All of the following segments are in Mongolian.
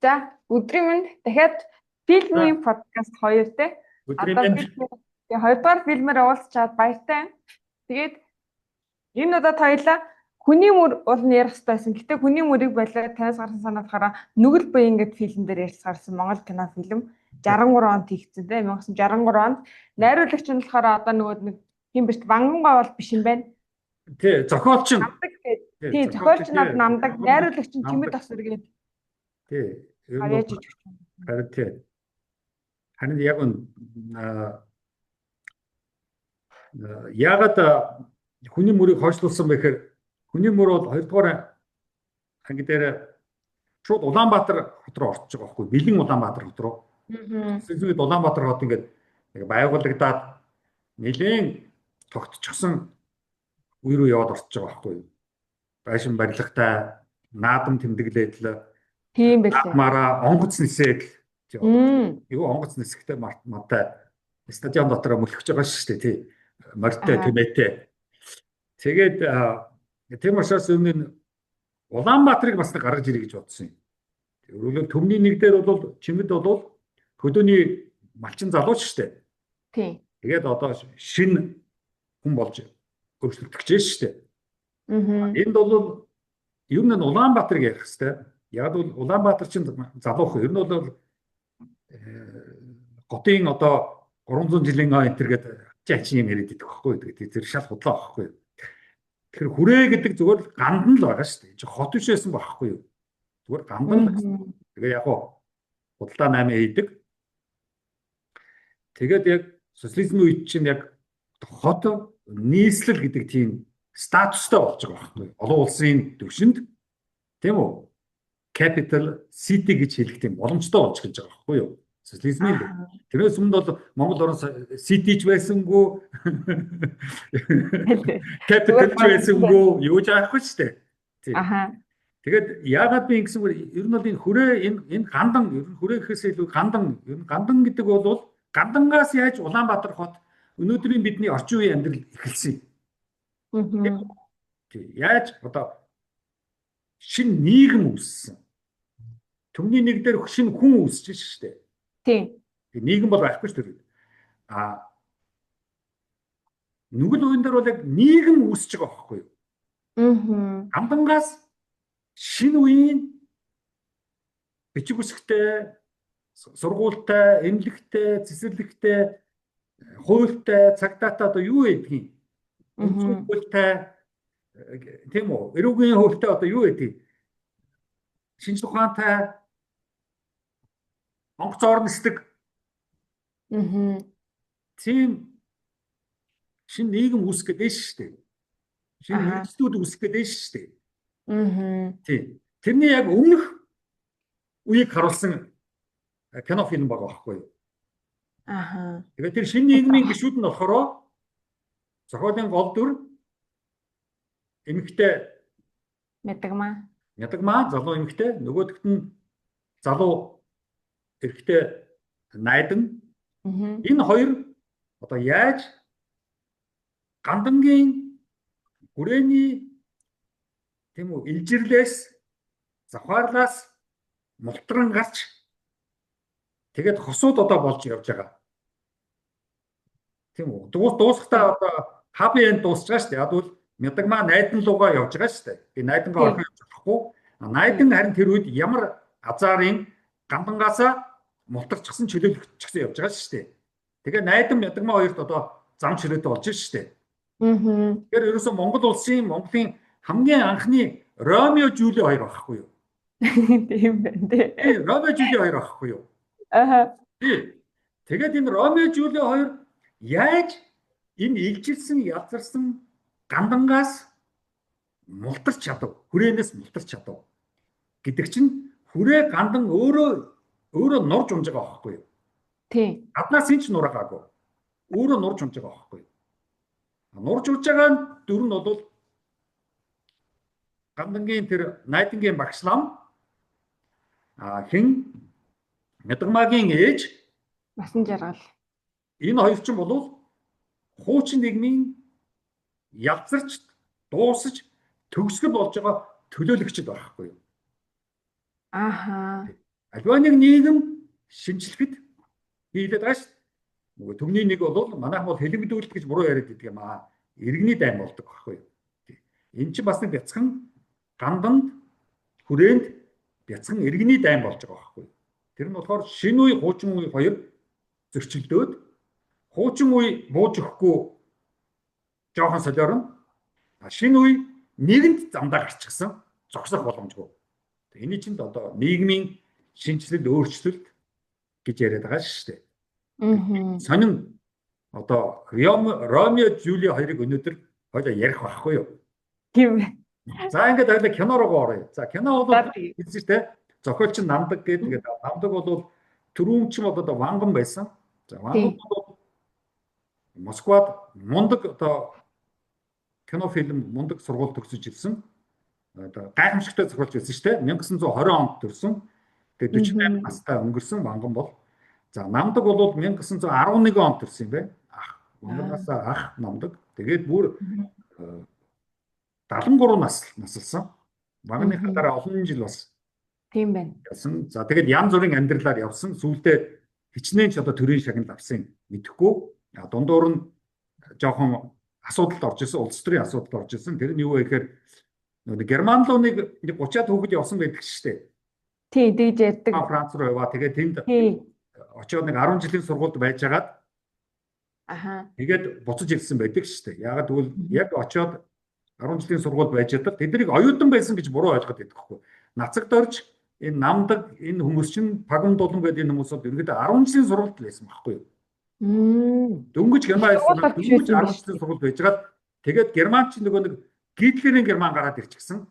За өдрийн мэнд дахиад За, фильмийн подкаст 2 те. өдрийн Одоо мэнд. бид хоёрдугаар фильмээр уулзчаад баяртай байна. Тэгээд энэ удаад хоёлаа хүний мөр бол ярих хэрэгтэй байсан. Гэтэ хүний мөрийг байлаа танаас гарсан санаа болохоор нүгэл буян гэдэг фильм дээр ярьсаарсан Монгол кино фильм 63 онд хийгдсэн те. 1963 онд найруулагч нь болохоор одоо нөгөө нэг хин бишт Вангангаа бол биш юм байна. Тий, зохиолч нь. Намдаг гэдэг. Тий, Тий, зохиолч зохиолч над тий. намдаг, найруулагч нь Чимэд Намдаг. Осор гэдэг Тий. Ер нь бол авьяаж иж өгч. харин тий. Харин яг нь яагаад хүний мөрийг хойшлуулсан бэ гэхээр хүний мөр бол 2 дугаар анги дээр шууд Улаанбаатар хот руу орчиж байгаа байхгүй. Бэлэн Улаанбаатар хот руу. Сүүлийн Улаанбаатар хот ингээд байгуулагдаад нэлээд тогтчихсон үе рүү яваад орчиж байгаа байхгүй. Байшин барилгатай, наадам тэмдэглээд л Тийм байлээ. мара онгоц нисээд юу онгоц нисэхтэй мартай стадион дотор мөлхөж байгаа шүү дээ тий. Морьтой тэмээтэй. Тэгээд тийм учраас өмнө Улаанбаатарыг бас гаргаж ирэх гэж бодсон юм. Өөрөлд төмний нэг дээр бол Чимэд бол хөдөөний малчин залууч шүү дээ. Тийм. Тэгээд одоо шинэ хүн болж өөрчлөгдөж шүү дээ. Энд бол ер нь Улаанбаатарыг ярих хэрэгтэй. Яг бол Улаанбаатар чинь залуухан. Ер нь бол готын одоо 300 жилийн энтер гэдэг ачаа юм яриад идэх байхгүй. Тэгээд тэр шал худлаа байхгүй. Тэгэхээр хүрээ гэдэг зүгээр гандан л байгаа шүү дээ. Чи хот биш байсан байхгүй юу? Зүгээр гандан л. Тэгээ яг худалдаа 8 хийдэг. Тэгээд яг социализмын үед чинь яг хот нийслэл гэдэг тийм статустай болж байгаа байхгүй. Олон улсын төвшөнд тийм үү? Capital City гэж хэлэх тийм боломжтой болж гэж байгаа байхгүй юу? Социализмын. Тэрээс өмнө бол Монгол орн City ч байсангүй Capital ч байсангүй юу ч аахгүй шүү дээ. Тийм. Тэгээд яагаад би ингэсэнгээр ер нь бол энэ хүрээ энэ гандан ер нь хүрээ гэхээс илүү гандан гэдэг бол гандангаас яаж Улаанбаатар хот өнөөдрийн бидний орчин үеийн амьдрал эхэлсэн юм. Яаж одоо шинэ нийгэм үүссэн. Төмний нэг дээр шинэ хүн үүсэж шүү дээ. Тийм. Нийгэм бол байхгүй шүү дээ. Нүгэл уян дээр бол яг нийгэм үүсэж байгаа байхгүй юу? Гандангаас шинэ үеийн бичиг үсгтэй, сургуультай, эмнэлэгтэй, цэцэрлэгтэй, хуультай, цагдаатай одоо юу гэдгийг хуультай тийм үү? Эрүүгийн хуультай одоо юу гэдгийг шинж ухаантай онгоц орносдаг тийм шинэ нийгэм үүсгэх гээд шүү дээ. Шинэ хэрэгслүүд үүсгэх гээд шүү дээ. Тийм. Тэрний яг өмнөх үеийг харуулсан кино фильм байгаа байхгүй юу? Тэгээд тэр шинэ нийгмийн гишүүд нь болохоор зохиолын гол дүр эмэгтэй Мядагмаа залуу эмэгтэй, нөгөөдөгт нь залуу эрэгтэй найдан. Энэ хоёр одоо яаж гандангийн хүрээний тийм үү илжирлээс завхаарлаас мултран гарч тэгээд хосууд одоо болж явж байгаа. Тийм үү дуусахтаа одоо хаб энд дуусж байгаа шүү дээ. Яг бол Мядагмаа найдан лугаа явж байгаа шүү дээ. Би найдангаа орхон явж болохгүй. Найдан харин тэр үед ямар азарын гандангаасаа мултарчсан чөлөөлөгдчихсэн явж байгаа шүү дээ. Тэгээ найдан Мядагмаа хоёрт одоо зам чирээтэй болж шүү дээ. Тэгэхээр ерөөсөө Монголын хамгийн анхны Ромео Жюли хоёр байхгүй юу? Тийм байна тий. Ромео Жюли хоёр байхгүй юу? Тэгээд энэ Ромео Жюли хоёр яаж энэ илжилсэн ялзарсан гандангаас мултарч чадав, хүрээнээс мултарч чадав гэдэг чинь хүрээ гандан өөрөө нурж унж байгаа байхгүй юу? Тийм. Гаднаас энэ ч нураагаагүй. Өөрөө нурж унж байгаа байхгүй юу? Нурж унж байгаа дүр нь бол гандангийн тэр найдангийн багш нам хин Мядагмаагийн ээж Насан жаргал. Энэ хоёр ч бол хуучин нийгмийн ялзарч дуусаж төгсгөл болж байгаа төлөөлөгчд байхгүй юу? Альва нэг нийгэм шинжлэхэд хийлээд байгаа шүү дээ. Нөгөө төвний нэг бол манайх бол хэлбэдүүлэлт гэж буруу яриад идэг юм аа. Иргэний дайм болдог байхгүй юу? Энэ чинь бас нэг бяцхан ганданд хүрээнд бяцхан иргэний дайм болж байгаа байхгүй юу? Тэр нь болохоор шинэ үе, хуучин үе хоёр зөрчилдөөд хуучин үе бууж өгөхгүй жоохон солиорно. Шинэ үе нэгэнд замдаа гарчихсан зогсох боломжгүй. Эний чинь одоо нийгмийн шинжилэл өөрчлөлт гэж яриад байгаа шүү дээ. Сонин одоо Ромео Жюли хоёрыг өнөөдөр хоёул ярих байхгүй юу? Тийм ээ. За ингээд хоёул кино руу оръё. За кино бол хэлсэн шүү дээ. Зохиолч нь Намдаг гэдэг. Намдаг бол түрүүн ч одоо Ванган байсан. За Ванган бол Москвад мундаг одоо кино фильм мундаг сургууль төгсөж ирсэн. Одоо гайхамшигтай зохиолч байсан шүү дээ. 1920 онд төрсэн. Тэгээд 48 настай өнгөрсөн Ванган бол. За Намдаг бол 1911 онд төрсэн юм байна. Ванганаас ах Намдаг. Тэгээд бүр 73 наслсан. Ванганыхаа дараа олон жил бас тийм байна. За тэгээд янз бүрийн амьдралаар явсан. Сүүлдээ хичнээн ч одоо төрийн шагнал авсан мэдэхгүй. Дундуур нь жоохон асуудалд орж исэн, улс төрийн асуудалд орж исэн. Тэр нь юу вэ гэхээр Герман руу нэг 30-аад хүүхэд явсан байдаг шүү дээ. Тий, дэж ярьдаг. Франц руу яваа. Тэгээд тэнд очиод нэг 10 жилийн сургуульд байжгаад тэгээд буцаж ирсэн байдаг шүү дээ. Яагаад гэвэл яг очиод 10 жилийн сургуульд байж чаддаг тэднийг оюутан байсан гэж буруу ойлгоод байдаг хгүй. Нацагт орж энэ Намдаг энэ хүмүүс чинь Пагон Дулан гэдэг энэ хүмүүсүүд ерөөдөө 10 жилийн сургуульд байсан байхгүй юу? Дөнгөж Герман байсан. Дөнгөж 10 жилийн сургуульд байжгаад тэгээд Герман чинь нөгөө нэг Гитлерийн Герман гараад ирчихсэн.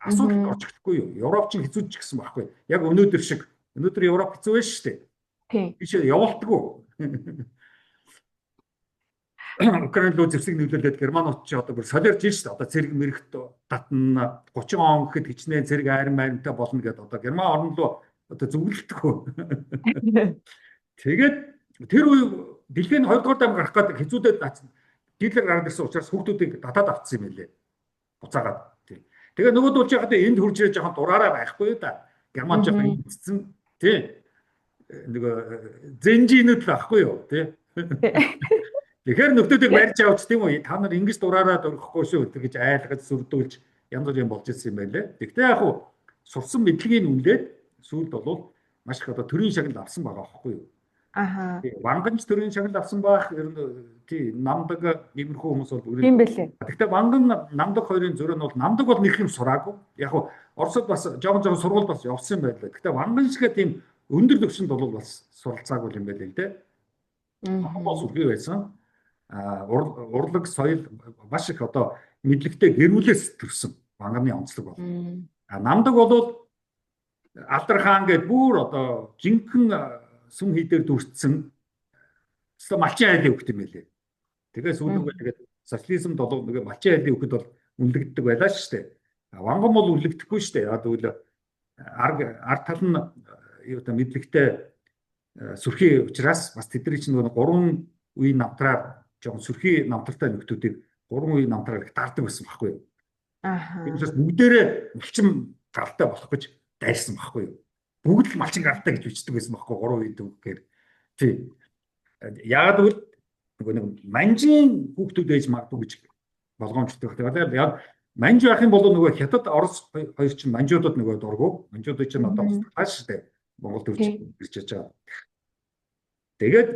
Асуудал орчихдоггүй юу? Европ чинь хэцүүж гисэн байхгүй юу? Яг өнөөдөр шиг. Өнөөдөр Европ хэцүү байж шүү дээ. Тийм. Биш явуулдаггүй. Украин руу зэвсэг нөлөөлөд Германууд ч одоо бүр солиорж ш дээ. Одоо цэрэг мэрэгт татна 30 он гэхэд хичнээн цэрэг айран майрамтай болно гэдээ одоо Герман орн руу одоо зүгэлдэггүй. Тэгээд тэр үе дэлхийн 2 дугаар даам гарах гэдэг хэцүүдэд Гитлер гараад ирсэн учраас хүүхдүүдийг татаад авцсан юм байлээ. Буцаагаад. Тэгээ нөгөөд болж яхад энд хурж ирээ жоохон дураараа байхгүй да. Герман жоохон эцсэн тий. Нөгөө зэнжинүүд л ахгүй юу тий. Тэгэхээр нөхдүүдийг барьж авч тийм үү та нар ингэж дураараад өрөхгүй шүү гэж айлгаж сүрдүүлж янз бүрийн болж ирсэн юм байлээ. Тэгтээ яг хуу сурсан мэдлэгийг үнэлээд сүүлд бол маш их одоо төрийн шагнал авсан байгаа байхгүй юу? Ванганч төрийн шагнал авсан байх ер нь тий Намдаг иймэрхүү хүмүүс бол үрээ. Тийм байлээ. Тэгтээ Ванган Намдаг хоёрын зөрөө нь бол Намдаг бол нэг юм сураагүй. Яг хуу Оросд бас жоохон сургууль бас явсан юм байлаа. Тэгтээ Ванган шиг тийм өндөр төвшөнд бол бас суралцаагүй юм байлээ л дээ. Бас үргэлж байсан. Урлаг соёл маш их одоо мэдлэгтэй гэрүүлээс төрсэн Ванганы онцлог бол. Намдаг бол Алдар хаан гэдэг бүр одоо жинхэнэ сүм хийдээр дүрцсэн малчин айлын хөхт юм байлээ. Тэгээс сүүлдээ тэгээд социализмд бол нэг малчин айлын хөхт бол үнэлэгддэг байлаа шүү дээ. Ванган бол үнэлэгдэхгүй шүү дээ. Яг үл ард тал нь юу та мэдлэгтэй сүрхий учраас бас тэдний чинь нэг 3 үеийн намтраар жоохон сүрхий намтартай нөхдүүдийг 3 үеийн намтраар их дардаг байсан байхгүй юу? Тиймээс бүгдээрээ малчин гаралтай болох гэж дайрсан байхгүй юу? Бүгд л малчин гаралтай гэж бичдэг байсан байхгүй 3 үеийн дүүгээр. Тий. Яагаад гэвэл нөгөө нэг манжийн хүүхдүүд ээж магадгүй гэж болгоомжтой байна. Яг манж байх юм бол нөгөө хятад Орос хоёр чинь манжуудад нөгөө дургу. Манжуудад чинь одоо тааш шүү дээ. Монгол төрж ирж байгаа. Тэгээд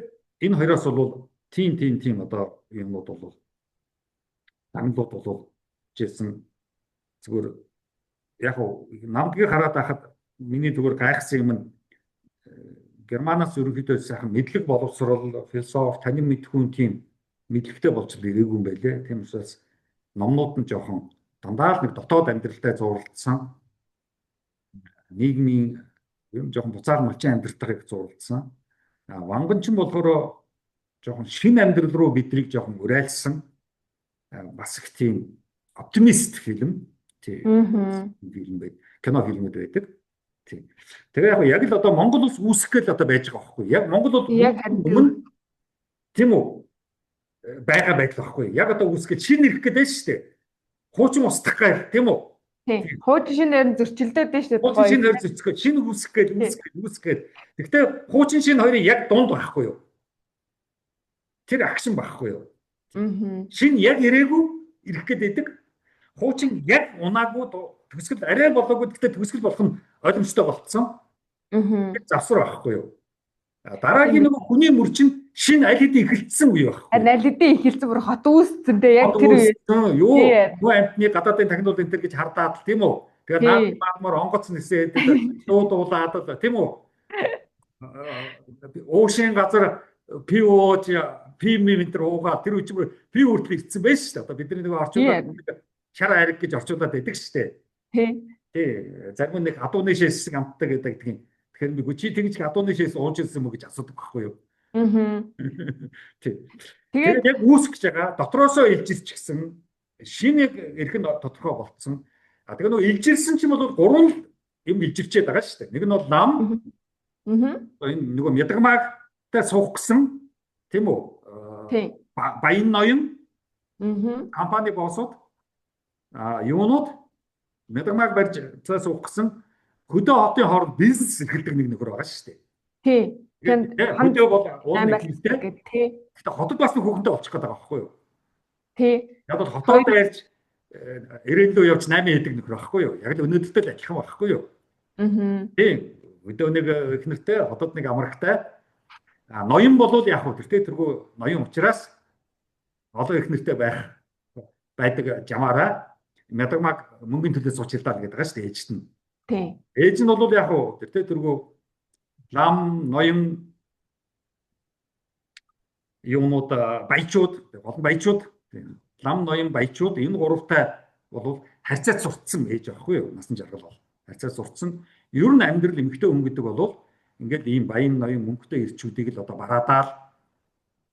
энэ хоёроос бол тийм одоо юмнууд бол намлууд бол жисэн зүгээр яг намдгийг хараад байхад миний зүгээр гайхсан юм нь Германаас ерөнхийдөө сайхан мэдлэг боловсрол, философи, танин мэдхүүн тийм мэдлэгтэй болж ирээгүй юм байлээ. Тийм учраас номнууд нь жоохон дандаа л нэг дотоод амьдралтай зурлалцсан. Нийгмийн юм жоохон буцаар малчин амьдралтайг зурлалцсан. Ванган ч болохоор жоохон шинэ амьдрал руу биднийг жоохон урайлсан. Бас их тийм оптимист фильм. Тийм фильм байд. Кино фильмүүд байдаг. Тийм. Тэгээ яг л одоо Монгол улс үүсэх гээл одоо байж байгаа байхгүй. Яг Монгол бол өмнө тийм үү байгаа байдал байхгүй. Яг одоо үүсгэж шинэ ирэх гэдэг шүү дээ. Хуучин ус тах гээл тийм үү. Тийм. Хуучин шинээр нь зөрчилдөд дээ шүү дээ. Хуучин шинэ хоёр зөрчгөө шинэ үүсэх гээд үүсэх гээд. Гэхдээ хуучин шинэ хоёрын яг дунд байхгүй юу? Тэр акшн байхгүй юу? Шинэ яг ирээгүй ирэх гээд байдаг. Хуучин яг унаагүй төгсгөл арай болоогүй гэхдээ төгсгөл болох нь ойлгомжтой болцсон. Завсар байхгүй юу? Дараагийн нөгөө хүний мөрчин шинэ аль хэдийн эхэлсэн үе байхгүй. Аль хэдийн эхэлсэн бүр хот үүссэн дээ яг тэр үе. Юу амтны гадаадын тахнууд энэ төр гэж хардаад тийм үү? Тэгээд наадмаар онгоц нисээд дуудуулаад тийм үү? Оошин газар пиож пим ментер уугаа тэр үчиг пи хүртэл ирсэн байж шүү дээ. Одоо бидний нөгөө орчуулад шар ариг гэж орчуулад байдаг шүү дээ. Тий. Зарим нэг адууны шээс амтдаг гэдэг тийм. Тэгэхээр нэг чи тэгж адууны шээс ууж ирсэн мө гэж асуудаг байхгүй юу? Тэгээд яг үүсгэж байгаа дотроосоо илжилчихсэн шинэ эрх нь тодорхой болцсон. Тэгээ нөгөө илжилсэн чинь бол гурван юм илжилчээд байгаа шүү дээ. Нэг нь бол нам. Энэ нөгөө ядагмаагтай суух гэсэн тийм үү? Баян ноён. Компани боссууд юунууд ядагмааг барьж суух гэсэн хөдөө хотын хооронд бизнес эрхэлдэг нэг нөхөр байгаа шүү дээ. Тий. Хөдөө бол уулын хэлтэй. Гэхдээ хотод бас нэг хүүхэнтэй болчих гээд байгаа байхгүй юу? Тий. Яг бол хотод ярьж эрэндөө явж 8 хийдэг нөхөр байхгүй юу? Яг л өнөөдөртэй л адилхан байхгүй юу? Тий. Өдөө нэг их нэртэй, хотод нэг амрагтай. Ноён болвол яг хөө тэргүй ноён учраас олон их нэртэй байдаг жамаараа ядагмаг мөнгөний төлөө суучилдаа гэдэг байгаа шүү дээ ээжт нь. Тий. Ээж нь бол яг хөө тэргүй лам ноён юунууд баячууд болон баячууд лам ноён баячууд энэ гуравтай бол харьцаад сурцсан ээж байхгүй юу? Насан жаргал бол харьцаад сурцсан. Ер нь амьдрал эмэгтэй хүн гэдэг бол ингээд ийм баян ноён мөнгөтэй ирчүүдийг л одоо бараадаал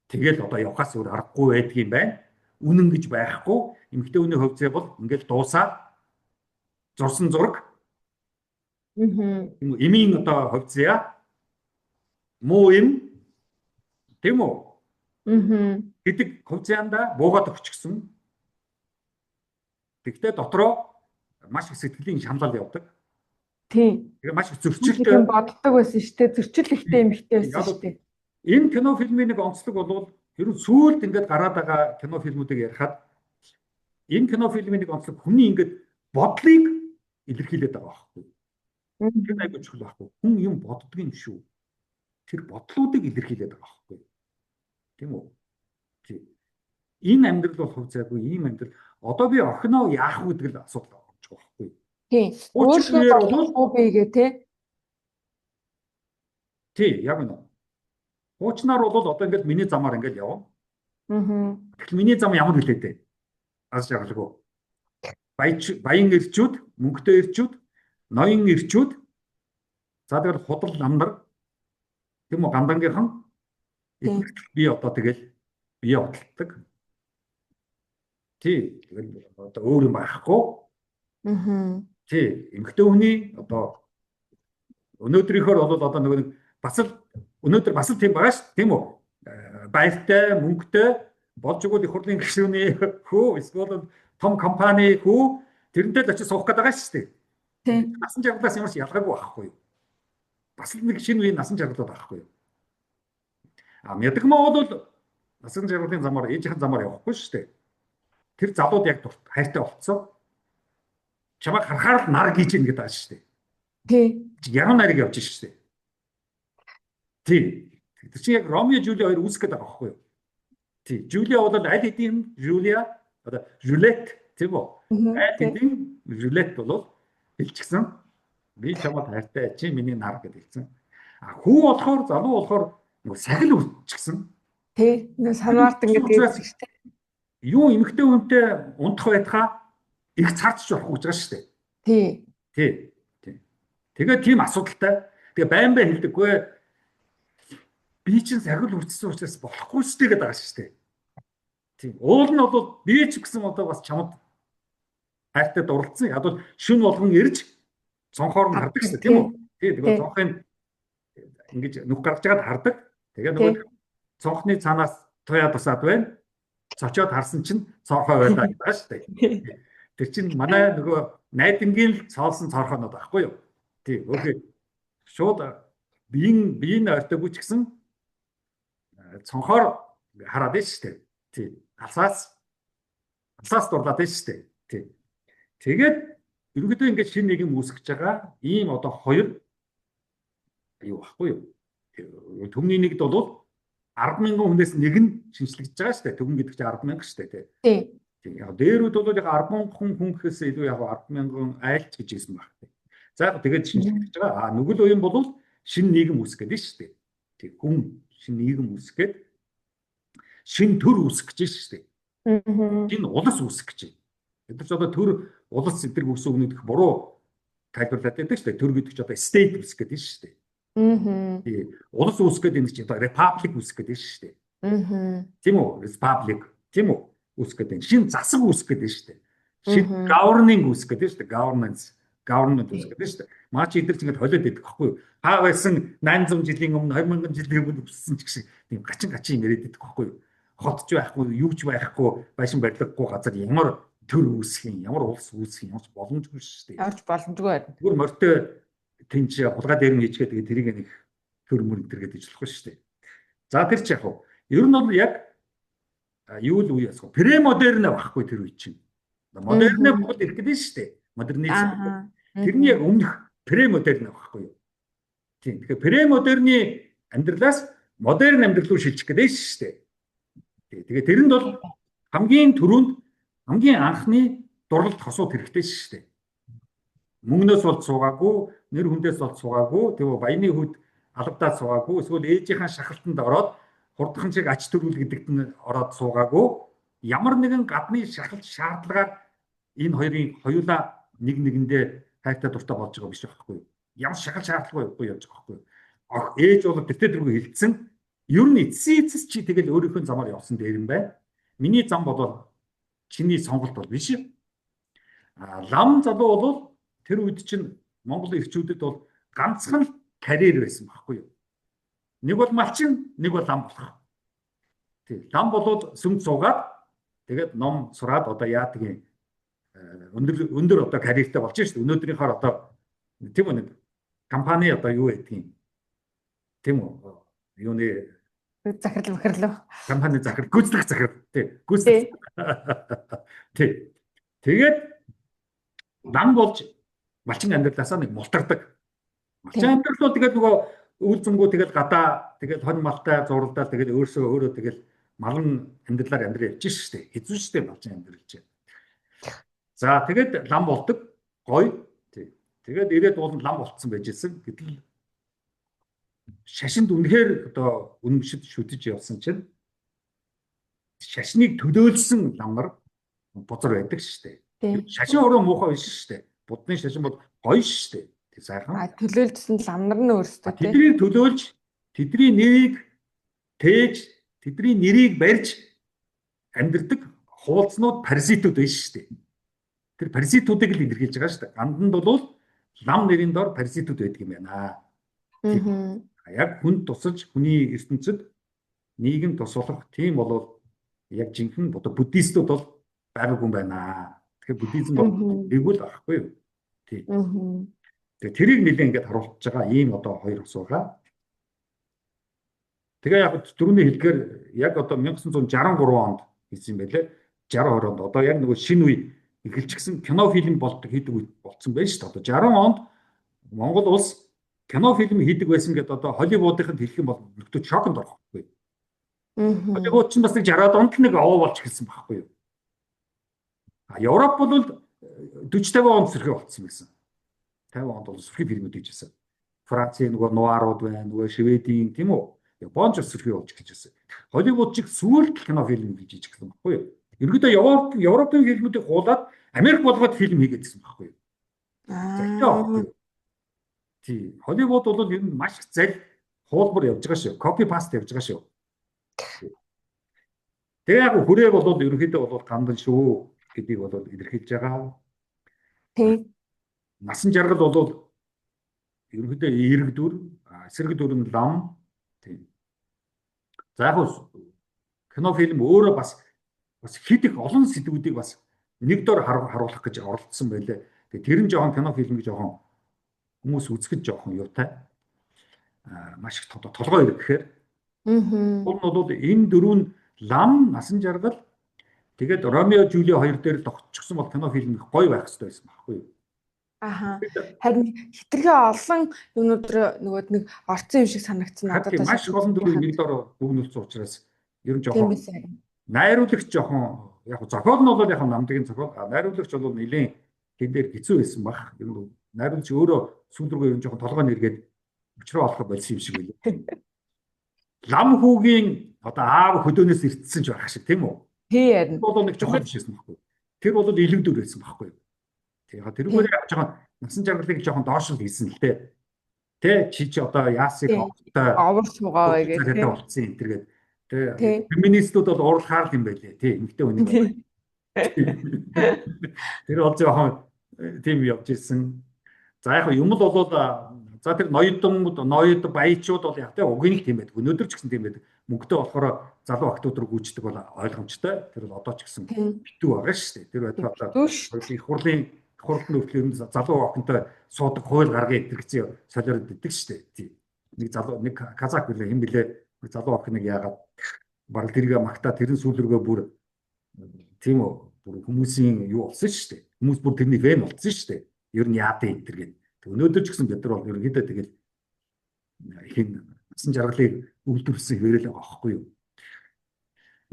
тэгэл одоо явахаас өөр аргагүй байдаг юм байна. Үнэн гэж байхгүй. Эмэгтэй хүний хувьцаа бол ингээд дуусаад зурсан зураг. Эмийн одоо хувьцаа муу юм тийм үү? Гэдэг хувьцаанда буугаад өгчихсөн. Тэгтээ дотроо маш их сэтгэлийн шамлал явдаг. Тийм. Тэгээ маш их зөрчилтэй боддог байсан шүү дээ. Зөрчил ихтэй эмэгтэй байсан шүү дээ. Энэ кино фильмийн нэг онцлог бол ер нь сүүлд ингээд гараад байгаа кино фильмүүдийг ярихад энэ кино фильмийн нэг онцлог хүний ингээд бодлыг илэрхийлээд байгаа байхгүй. Тэр айгүй чухал байхгүй. Хүн юм боддог юм шүү. Тэр бодлуудыг илэрхийлээд байгаа байхгүй. Тийм үү? Тийм. Энэ амьдрал бол хувьцаагүй ийм амьдрал. Одоо би охиноо яах вэ гэдэг л асуудал болж байгаа байхгүй. Тийм. Өөрөөр бол бигээ тий, яг нь. Хуучнаар бол одоо ингээд миний замаар ингээд явна. Тэгвэл миний зам ямар хэлээд вэ? Аз жаргалгүй. Баян ирчүүд, мөнгөтэй ирчүүд, ноён ирчүүд, за тэгэл худал намдар тийм үү гандангийнхан би одоо тэгэл бие бодолдог. Тий, тэгэл одоо өөр юм байхгүй. Тий, эмэгтэй хүний одоо өнөөдрийнхөр бол одоо нэг бас л өнөөдөр бас л тийм байгаа шүү, тийм үү? Баяртай, мөнгөтэй болж өгвөл их хурлын гишүүний хөө эсвэл том компани хөө тэрнтэй л очиж суух гэдэг байгаа шүү дээ. Тийм. Насан жаргалаас ямар ч ялгаагүй байхгүй юу? Бас л нэг шинэ үеийн насан жаргал байхгүй юу? Ядагмаа бол насан жаргалын замаар ээжийнхэн замаар явахгүй шүү дээ. Тэр залууд яг хайртай болцсон. Чамайг харахаар л нар гэж ингэж байгаа шүү дээ. Тийм. Яруу нарыг явж шүү дээ. Тийм. Тэр чинь яг Ромео Жюли хоёр үүсгэж байгаа байхгүй юу? Тийм. Жюлия бол аль хэдийн Жюлия одоо Жюлет тийм үү? Аль хэдийн Жюлет бол хэлчихсэн. Би чамд хайртай чи миний нар гэж хэлсэн. Хүү болохоор залуу болохоор нэг сахил үлдчихсэн. Тий. Нэг санаард ингэж хэлсэн шүү дээ. Юу эмэгтэй хүнтэй унтах байтхаа их цаардч болохгүй гэж байгаа шүү дээ. Тий. Тий. Тэгээд тийм асуудалтай. Тэгээ байн байн хэлдэггүй. Би чинь сахил үлдсэн учраас болохгүй шүү дээ гэдэг байгаа шүү дээ. Тийм. Уул нь бол би ч гэсэн одоо бас чамд хайртай дурлцсан. Яг бол шүн болгон ирж цонхоор нь хардаг шүү дээ, тийм үү? Тий, тэгээд цонхын ингэж нүх гаргаж байгаад хардаг. Тэгээд нөгөө цонхны цаанаас туяа тусаад байна. Цочоод харсан чинь цонхоо байлаа гэдэг шүү дээ. Тэр чинь манай нөгөө найдангийн л цоолсон цорхоонод байхгүй юу? Тийм. Өөрөөр шууд биеийн ойртойгүй ч гэсэн цонхоор хараад байна шүү дээ. Тийм. Алсаас дурлаад байна шүү дээ. Тийм. Тэгээд ерөнхийдөө ингээд шинэ нийгэм үүсгэж байгаа ийм одоо хоёр юу байхгүй юу? Төмний нэгд бол 10,000 хүнээс нэг нь шинжлэгдэж байгаа шүү дээ. Төмөн гэдэг чинь 10,000 шүү дээ. Тийм. Яг дээрүүд бол яг 10,000 хүн гэхээс илүү яг 10,000 айлч гэж хэлсэн баг. За тэгээд шинжлэгдэж байгаа. Нүгэл уян бол шинэ нийгэм үүсгэх гэдэг шүү дээ. Тийм. Хүн шинэ нийгэм үүсгээд шинэ төр үүсгэж шүү дээ. Энэ улс үүсгэж байна. Бид ч одоо төр улс эдгээр үгс өгнөд их буруу тайлбарлаад байдаг шүү дээ. Төр гэдэг чинь одоо state үүсгэх гэдэг шүү дээ. Тийм. Улс үүсгэх гэдэг чинь одоо republic үүсгэх гэдэг шүү дээ. Тийм үү? Republic. Тийм үү? Үүсгэх гэдэг. Шинэ засаг үүсгэх гэдэг шүү дээ. Шинэ governing үүсгэх гэдэг шүү дээ. Government үүсгэх гэдэг шүү дээ. Маач эдгээр чинь ингээд холиод байдаг байхгүй юу? Хаа байсан 800 жилийн өмнө 2000 жилийн өмнө үүссэн ч гэсэн тийм гачин юм яриад байдаг байхгүй юу? Хот ч байхгүй, юу ч байхгүй, байшин барилгагүй газар ямар төр үүсэх юм, ямар улс үүсэх юм, ямар ч боломжгүй шүү дээ. Ямар ч боломжгүй байна. Зүгээр морьтой тэнцээ хулгай дээр нь хийчгээд тэгээ тэрийг нэг төр мөр гэдэргээд ижлэхгүй шүү дээ. За тэр ч яг уу. Ер нь бол яг юу л үе ясах вэ? Премодерн байхгүй тэр үе чинь. Модерн бол ирэх гэдэг шүү дээ. Модернизм. Тэрний яг өмнөх премодерн байхгүй юу? Тийм. Тэгэхээр премодерны амьдралаас модерн амьдрал руу шилжих гэдэг шүү дээ. Тэгээ тэрэнд бол хамгийн түрүүнд хамгийн анхны дурлалт хосууд хэрэгтэй шүү дээ. Мөнгнөөс бол суугаагүй, нэр хүндээс бол суугаагүй, тэгээ баяны хүд алавдаа суугаагүй, эсвэл ээжийнхаа шахалтанд ороод хурдхан шиг ач төрүүл гэдэгт нь ороод суугаагүй. Ямар нэгэн гадны шахалт шаардлагаар энэ хоёрын хоёулаа нэг нэгэндээ хайртай дуртай болж байгаа биш байхгүй юу? Ямар шахалт шаардлагагүй явж байгаа байхгүй юу? Ээж бол тэртээ тэргүй хилцсэн. Ер нь эцсийн чи тэгэл өөрийнхөө замаар явсан дээр юм байна. Миний зам бол чиний сонголт бол биш. Лам залуу бол тэр үед чинь Монголын эрчүүдэд бол ганцхан карьер байсан байхгүй юу? Нэг бол малчин, нэг бол лам болох. Тийм. Лам болоод сүмд суугаад тэгээд ном сураад одоо яадаг юм өндөр одоо карьертэй болж шүү дээ. Өнөөдрийнхоор одоо тийм үү компани одоо юу гэдэг юм. Тийм үү? Юуны захирал компани захирал гүйцэтгэх захирал тий гүйцэтгэх тий тэгээд лам болж малчин амьдралаасаа нэг мултардаг. Малчин амьдрал бол тэгээд нөгөө үйлзэнгүү тэгээд гадаа тэгээд хонь малтай зуралдаа тэгээд өөрөө тэгээд малын амьдралаар амьдрал явж шүү дээ. Хэзүү шүү дээ малчин амьдрал чинь. За тэгээд лам болдог гоё тий. Тэгээд ирээд уулын лам болцсон байж исэн. Гэтэл шашинд үнэхээр одоо үнэмшид шүтэж явсан чинь шашныг төлөөлсөн лам нар бузар байдаг шүү дээ. Шашин өөрөө муухай биш шүү дээ. Будны шашин бол гоё шүү дээ. Тэг сайхан. Төлөөлжсэн лам нар нь өөрсдөө тийм. Тэднийг төлөөлж, тэдний нэрийг тээж, тэдний нэрийг барьж амьдрдаг хуулцнууд паразитууд байна шүү дээ. Тэр паразитуудыг л илэрхийлж байгаа шүү дээ. Ганданд бол лам нэрийн дор паразитууд байдаг юм байна. Яг хүнд тусаж хүний ертөнцид нийгэм тусалах тийм болов яг жинхэнэ одоо буддистууд бол байгаагүй юм байна. Тэгэхээр буддизм бол эгүүл байхгүй юу? Тийм. Тэгээ тэрийг нэлээд ингэж харуулж байгаа ийм одоо хоёр ус байгаа. Тэгээ яг дөрөвний хэлгээр яг одоо 1963 онд хийсэн байлээ. 60 онд одоо яг нөгөө шинэ үе эхэлчихсэн кино фильм болдог хийдэг үе болсон байж шүү дээ. Одоо 60 онд Монгол улс кино фильм хийдэг байсан гэдээ одоо Холливуудынханд хэлэх юм бол нөхдөд шоконд орох байхгүй. Холливуд ч бас нэг 60-аад онд нэг овоо болж эхэлсэн байхгүй юу. Европ бол 40-50 онд сэрхий болцсон байсан. 50 онд бол сэрхий фильмүүд хийжсэн. Францын нөгөө нуарууд байна, нөгөө Шведийн тийм үү? Японч сэрхий болж эхэлжсэн. Холливуд чиг сүүлд кино фильм хийж эхэлсэн байхгүй юу. Ерөнхийдөө Европын фильмүүдийг хуулаад Америк болгоод фильм хийгээдсэн байхгүй юу. Тий. Холливуд бол ер нь маш их зал хуулбар явж байгаа шүү. Копи паст явж байгаа шүү. Тэгээ яг хүрээ бол ерөнхийдөө бол гандан шүү гэдгийг бол илэрхийлж байгаа. Тий. Насан жаргал бол ерөнхийдөө эргдүр, эсрэг дүр нь лам. Тий. За яг кино фильм өөрөө бас хэд их олон сэдвүүдийг бас нэг дор харуулах гэж оролдсон байлээ. Тэгээ тэр нь жоохон кино фильм жоохон хүмүүс үзэхэд жоохон юутай. Маш их толгой ирэх гэхээр. Уул нь бол энэ дөрөв нь лам, насан жаргал, тэгээд Ромео Жюли хоёр дээр тогтчихсон бол кино фильм их гоё байх хэрэгтэй байсан байхгүй юу? Харин хитрхээ олон юмнууд нөгөө нэг орцсон юм шиг санагдсан надад. Маш олон дөрөв нэг дор бүгнүүлсэн учраас ер нь жоохон найруулагч жоохон яг зохиол нь бол яг намдгийн зохиол, найруулагч бол нэлийн тэн дээр хэцүү байсан баг. Ер нь найруулагч өөрөө сүүл рүү ер нь жоохон толгой нэргээд өчрөө олох болсон юм шиг байлаа. Лам хүүгийн одоо аав хөдөөнөөс ирдсэн ч байх шиг тийм үү? Тийм. Бол нэг жоохон бишсэн байхгүй. Тэр бол илэгдүр байсан байхгүй. Тэгээ тэрүүгээр жоохон насан жаргалыг жоохон доош нь хийсэн л дээ. Тэ чи одоо яасыг овор суугаа вэ гэдэг болсон энэ тэргээд. Тэгээ феминистүүд бол уурлахаар юм байлээ. Тий, эмэгтэй хүний. Тэр бол жоохон тийм явж ирсэн. За яг юм л бол за тэр ноёд баячууд бол яг тэ угийнх тийм байдаг. Өнөөдөр ч гэсэн тийм байдаг. Мөнгөтэй болохоор залуу охтууд руу гүйцэдэг бол ойлгомжтой. Тэр бол одоо ч гэсэн битүү байгаа шүү дээ. Тэр байтугай их хурлын нөхцөл залуу охинтой суудаг хууль гаргыг хэрэгцээ солиорд идэг шүү дээ. Тийм. Нэг залуу нэг казак билээ хэн билээ залуу охин нэг яагаад бараг тэргээ магтаа тэрэн сүүлргээ бүр тийм үү бүр хүмүүсийн юу болсон шүү дээ. Хүмүүс бүр тэрний фэн болсон шүү дээ. Ер нь яа дээ тэргээд. Өнөөдөр ч гэсэн бид нар бол ерөнхийдөө тэгэл их насан жаргалыг өвдөрсөн хөвөрөл байгаа байхгүй юу.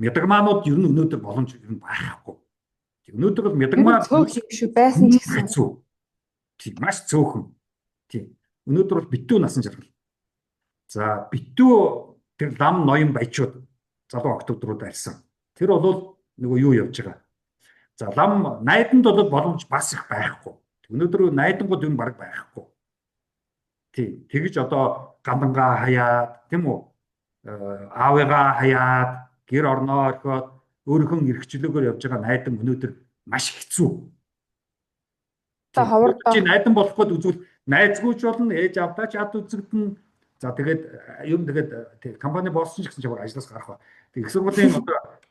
Медагманууд ер нь өнөөдөр боломж ер нь байхгүй. Өнөөдөр бол медагман шүү байсан ч гэсэн тийм маш цөөхөн. Тийм. Өнөөдөр бол битүү насан жаргал. За битүү тэр лам ноён баячууд залуу октод руу дайрсан. Тэр бол нөгөө юу явж байгаа. За лам найданд бол боломж бас их байхгүй. Өнөөдөр найдангууд юу баг байхгүй. Тийм. Тэгж одоо гандангаа хаяад тийм үү? Аавыгаа хаяад гэр орноо орхиод өөрийнхөө эрхчлөөгөөр явж байгаа найдан өнөөдөр маш хэцүү. Та ховор чи найдан болох гээд үзвэл найзгүйч болно, ээж авдаа ч ад үзэгдэн. За тэгээд компани босс ч гэсэн чамаар ажлаас гарах ба. Тэг их сургуулийн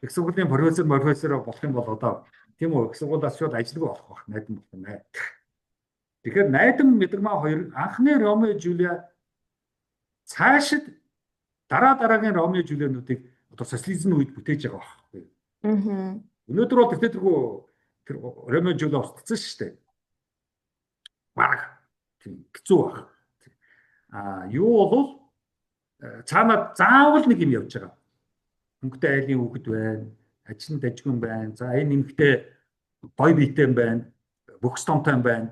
их сургуулийн профессор болох юм бол одоо тийм үү их сургуулиас шууд ажилгүй болох байх найдан болох юм. Тэгэхээр найдан Медагман хоёр анхны Ромео Жулиа цаашид дараагийн Ромео Жулиануудыг одоо социализмын үед бүтээж байгаа байхгүй. Өнөөдөр бол тэр Ромео Жулиа устцсан шүү дээ. Бараг тийм хэцүү баг. Юу бол цаанаа заавал нэг юм явж байгаа. Мөнгөтэй айлын хүүхэд байна, ажил дажгүй байна. За энэ нэмэгтэй гой биетэй байна, бөхс томтой байна.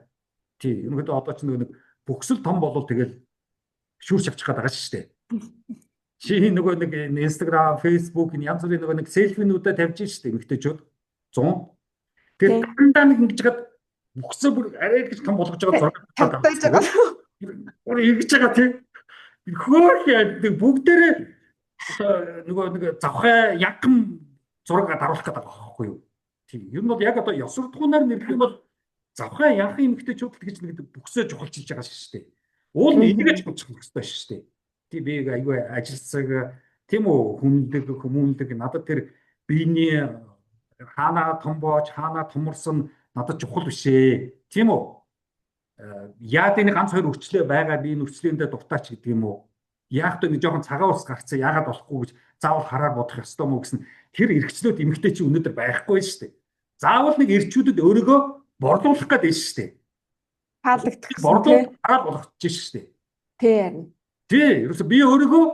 Тийм ерөнхийдөө одоо ч нэг бөхсөл том болол тэгэл шүүрч авчих гээд байгаа шүү дээ. Чи нөгөө нэг Instagram, Facebook янз бүрийн нөгөө нэг селфинуудаа тавьж штэ эмэгтэйчүүд 100. Тэгээд дандаа нэг ингэж гад бөхсөө бүр арай гэж том болгож байгаа зураг тавьж байгаа. Өөр ингэж байгаа тийм. Хөөх бүгдээрээ нөгөө нэг завхай ягам зураг даруулах гэдэг байгаа байхгүй юу? Тийм. Ер нь бол яг одоо ёс суртахуунаар нэрлэх юм бол завхай янхан эмэгтэйчүүд гэж нэг бөхсөө жухалчилж байгаа шүү дээ. Уул нь энийгээ жухалчих хэрэгтэй шүү дээ. Тийм би аюу ажилсаг тийм үү хүмүүнлэг надад тэр биений хаана томбооч хаана томорсон надад чухал биш ээ. Тийм үү? Яад энэ ганц хоёр өрчлөө байгаа би нөхцөлөндөө дуртаач гэдэг юм уу? Яг л нэг жоохон цагаан ус гарцсан яагаад болохгүй гэж заавал хараар бодох ёстой мó гэсэн тэр эрхчлөөд эмэгтэй чи өнөөдөр байхгүй шүү дээ. Заавал нэг эрчүүдэд өөрийгөө борлуулах гэдэг нь шүү дээ. Хаалгадах гэсэн борлуулах хараад болгочих шүү дээ. Тийм. Тий, ерөөсө би өөрийгөө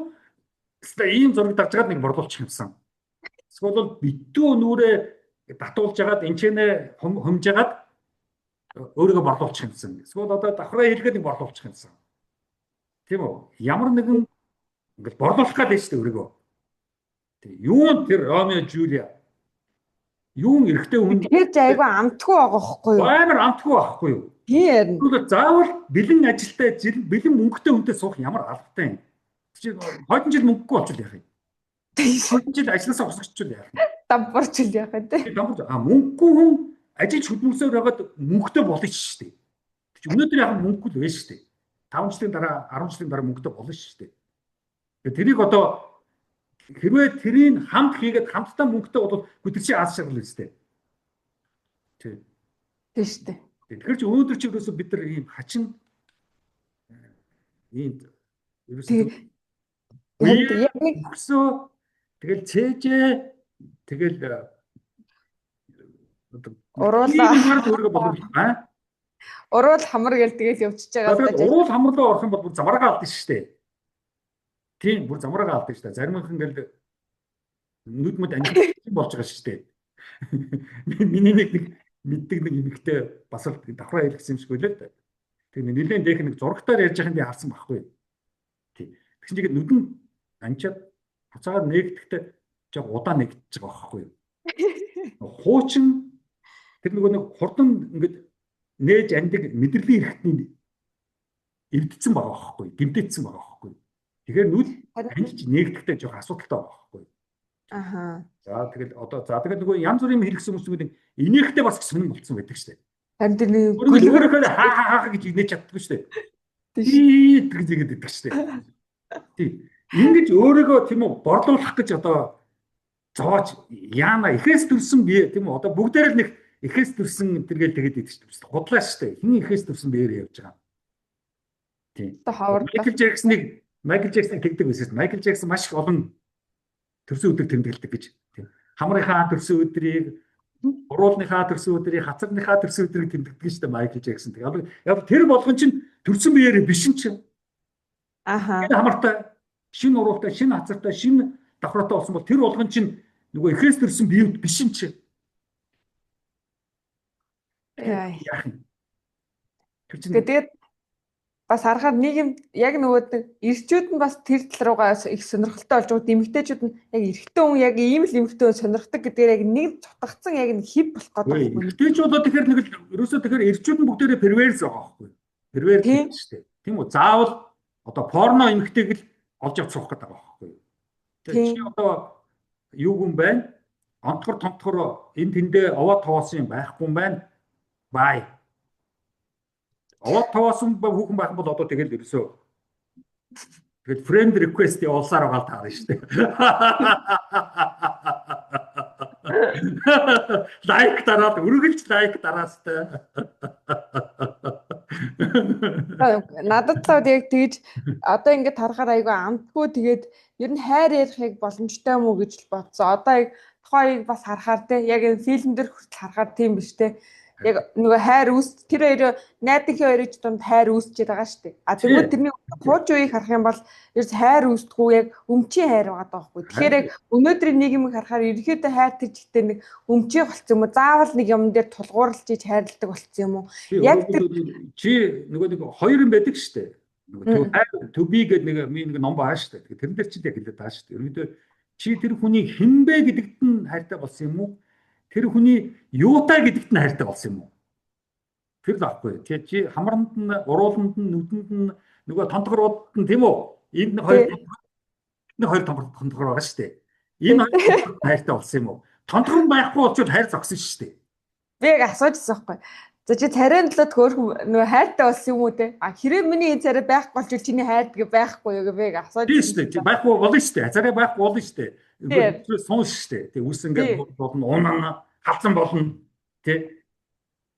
ийм зураг дарж гад нэг борлуулчих юмсан. Эсвэл битүү нүрээ татуулж агаад энчэнэ хумж агаад өөрийгөө борлуулчих юмсан. Эсвэл одоо давхраа хэлгээд нэг борлуулчих юмсан. Тийм үү? Ямар нэгэн ингээл борлуулах гэдэг нь шүү дээ өөрийгөө. Тий, юун тэр Ромео Жулиа юун эрэгтэй хүн тэр айгүй амтгүй байгаа байхгүй юу? Амар амтгүй байхгүй юу? Тийм. Тэгвэл заавал бэлэн ажилтай бэлэн мөнгөтэй хүнтэй суух ямар албатай юм. Чи 20 жил мөнгөгүй болчихвол яах юм? 20 жил ажилласаа босгочихвол яах юм? Дампуурч л яах вэ? Мөнгөгүй хүн ажиллаж хөдөлмөрсөөр байгаад мөнгөтэй болно шүү дээ. Чи өнөөдөр яг мөнгөгүй л байна шүү дээ. 5 жилийн дараа 10 жилийн дараа мөнгөтэй болно шүү дээ. Тэгээ тэрийг одоо хэрвээ тэрийг хамт хийгээд хамтдаа мөнгөтэй бол тэр чинь аз жаргал үстэй. Тийм. Тийм шүү дээ. Тэгэхээр чи өнөөдөр чи ерөөсө бид нар ийм хачин ийм ерөөсө яг нэг өгсөө тэгэл цээжээ тэгэл уруулаа өөрийгөө бодлоо уруул хамар гэл тэгэл явчихж байгаа. Тэгээд уруул хамарлаа орох юм бол бүр замраагаа алдсан шүү дээ. Тийм бүр замраагаа алдсан шүү дээ. Зарим их ингээл нүд мэд анги болж байгаа шүү дээ. Миний нэг мэддэг нэг эмэгтэй бас л давхраа хэлсэн юм шиг үлээ л дээ. Тэгээд нэлээд дэх нэг зурагтаар ярьж байхын би харсан байхгүй. Тийм. Тэгсэн чинь нүд нь анчаад буцаагаар нээгдэхдээ жоо удаан нэгдэж байгаа байхгүй. Хуучин тэр нэг хурдан ингээд нээж андаг мэдрэлийн эрхтний эвдсэн байгаа байхгүй. Гэмтээдсэн байгаа байхгүй. Тэгэхээр нүд анж нээгдэхдээ жоох асуудалтай байгаа байхгүй. Аха. За тэгэл одоо тэгэл нөгөө янз бүрийн хэрэгсэн хүмүүсүүд инээхтэй бас сонирн болцсон байдаг шүү дээ. Харин тэр нэг гөлөөрөө хаа гэж инээж чаддгүй шүү дээ. Тийм гэж игээд байдаг шүү дээ. Тийм. Ингэж өөрийгөө тийм үү борлуулах гэж одоо зовоож яана ихээс төрсөн бие тийм үү одоо бүгдээр л нэг ихээс төрсэн тэргээл тэгээд идэг шүү дээ. Худлаа шүү дээ. Хин ихээс төрсэн биеэр явж байгаа. Тийм. Майкл Джексоныг тэгдэг байсан. Майкл Джексон маш их олон төрсөн өдөр тэмдэглэдэг гэж. Тийм. Хамрынхаа төрсөн өдрийг, уруулныхаа төрсөн өдрийг, хацарныхаа төрсөн өдрийг тэмдэгдэг шүү дээ Майкл Джексон. Яг тэр болгон чинь төрсөн биеэр биш юм чинь. Аха. Хамартай, шинэ уруултай, шинэ хацартай, шинэ давхраатай болсон бол тэр болгон чинь нөгөө ихээс төрсөн биеуд биш юм чинь. Яах юм? Тэгээд бас харахад нэг юм яг нөгөө эрчүүд нь бас тэр тал руугаа их сонирхолтой болж байгаа. Эмэгтэйчүүд нь яг эрэгтэй хүн яг ийм л эмэгтэй хүн сонирхдаг гэдгээр яг нэг цутгацсан яг нэг хив болох гэдэг юм. Эрэгтэйчүүд одоо тэгэхээр нэг л ерөөсөө тэгэхээр эрчүүд нь бүгдээрээ перверс байгаа байхгүй. Перверс шүү дээ. Тийм үү? Заавал одоо порно эмэгтэйг л олж авч суух гэдэг байгаа байхгүй. Тэгэхээр чи одоо юу юм байна? Онтгор тонтгор энэ тэндээ овоо товоосон юм байхгүй юм байна. Бай. Овоо товоосон хүүхэн байх бол одоо тэгэл ерөөсөө тэгэл friend request явуулсаар байгаа л таарна шүү дээ. Лайк дараад үргэлж лайк дараастай. Надад цаад яг тэгж одоо ингэж харахаар айгүй амтгүй тэгээд ер нь хайр ярихыг боломжтой юм уу гэж бодсон. Одоо яг тухайг бас харахаар те яг энэ фильм дээр хүртэл харахаар тийм биш те. Яг нөгөө хайр үүс тэр хоёр найдынхаа хоёрын донд хайр үүсчихэд байгаа шүү дээ. А тэгвэл тэрний хууч үеийг харах юм бол ерөөс хайр үүсдэггүй яг өмчийн хайр байгаа байхгүй. Тэгэхээр яг өнөөдрийн нийгмийг харахаар ерөнхийдөө хайр тэр жигтэй нэг өмчийн болцсон юм уу? Заавал нэг юм дээр тулгуурлаж ийж хайрладаг болцсон юм уу? Яг тэр чи нөгөө нэг хоёр юм байдаг шүү дээ. Нөгөө хайр to be гэдэг нэг ном баа шүү дээ. Тэрэн дээр чи яг хэлээд байгаа шүү дээ. Ерөнхийдөө чи тэр хүний хинбэ гэдэгт нь хайртай болсон юм уу? Тэр хүний юутай гэдэгт нь хайртай болсон юм уу? Тэр л аахгүй. Тэгээ чи хамранд нь, урууланд нь, нүдэнд нь, нөгөө тонтгорууд нь тийм үү? Энд хоёр тонтгор байгаа шүү дээ. Энэ хоёр хайртай болсон юм уу? Тонтгор нь байхгүй учраас хайр зогсон шүү дээ. Би яг асуужсан байхгүй. За чи царайн төлөө хөөрхөн нөгөө хайртай болсон юм уу те? А хэрэг миний энэ царай байхгүй болж чиний хайрдаг байхгүй юу гэж би яг асууж. Тийм шүү дээ. Байхгүй болно шүү дээ. Царай байхгүй болно шүү дээ. Суун шүү дээ. Тэг үс ингээд болно, унана, халдсан болно. Тэ.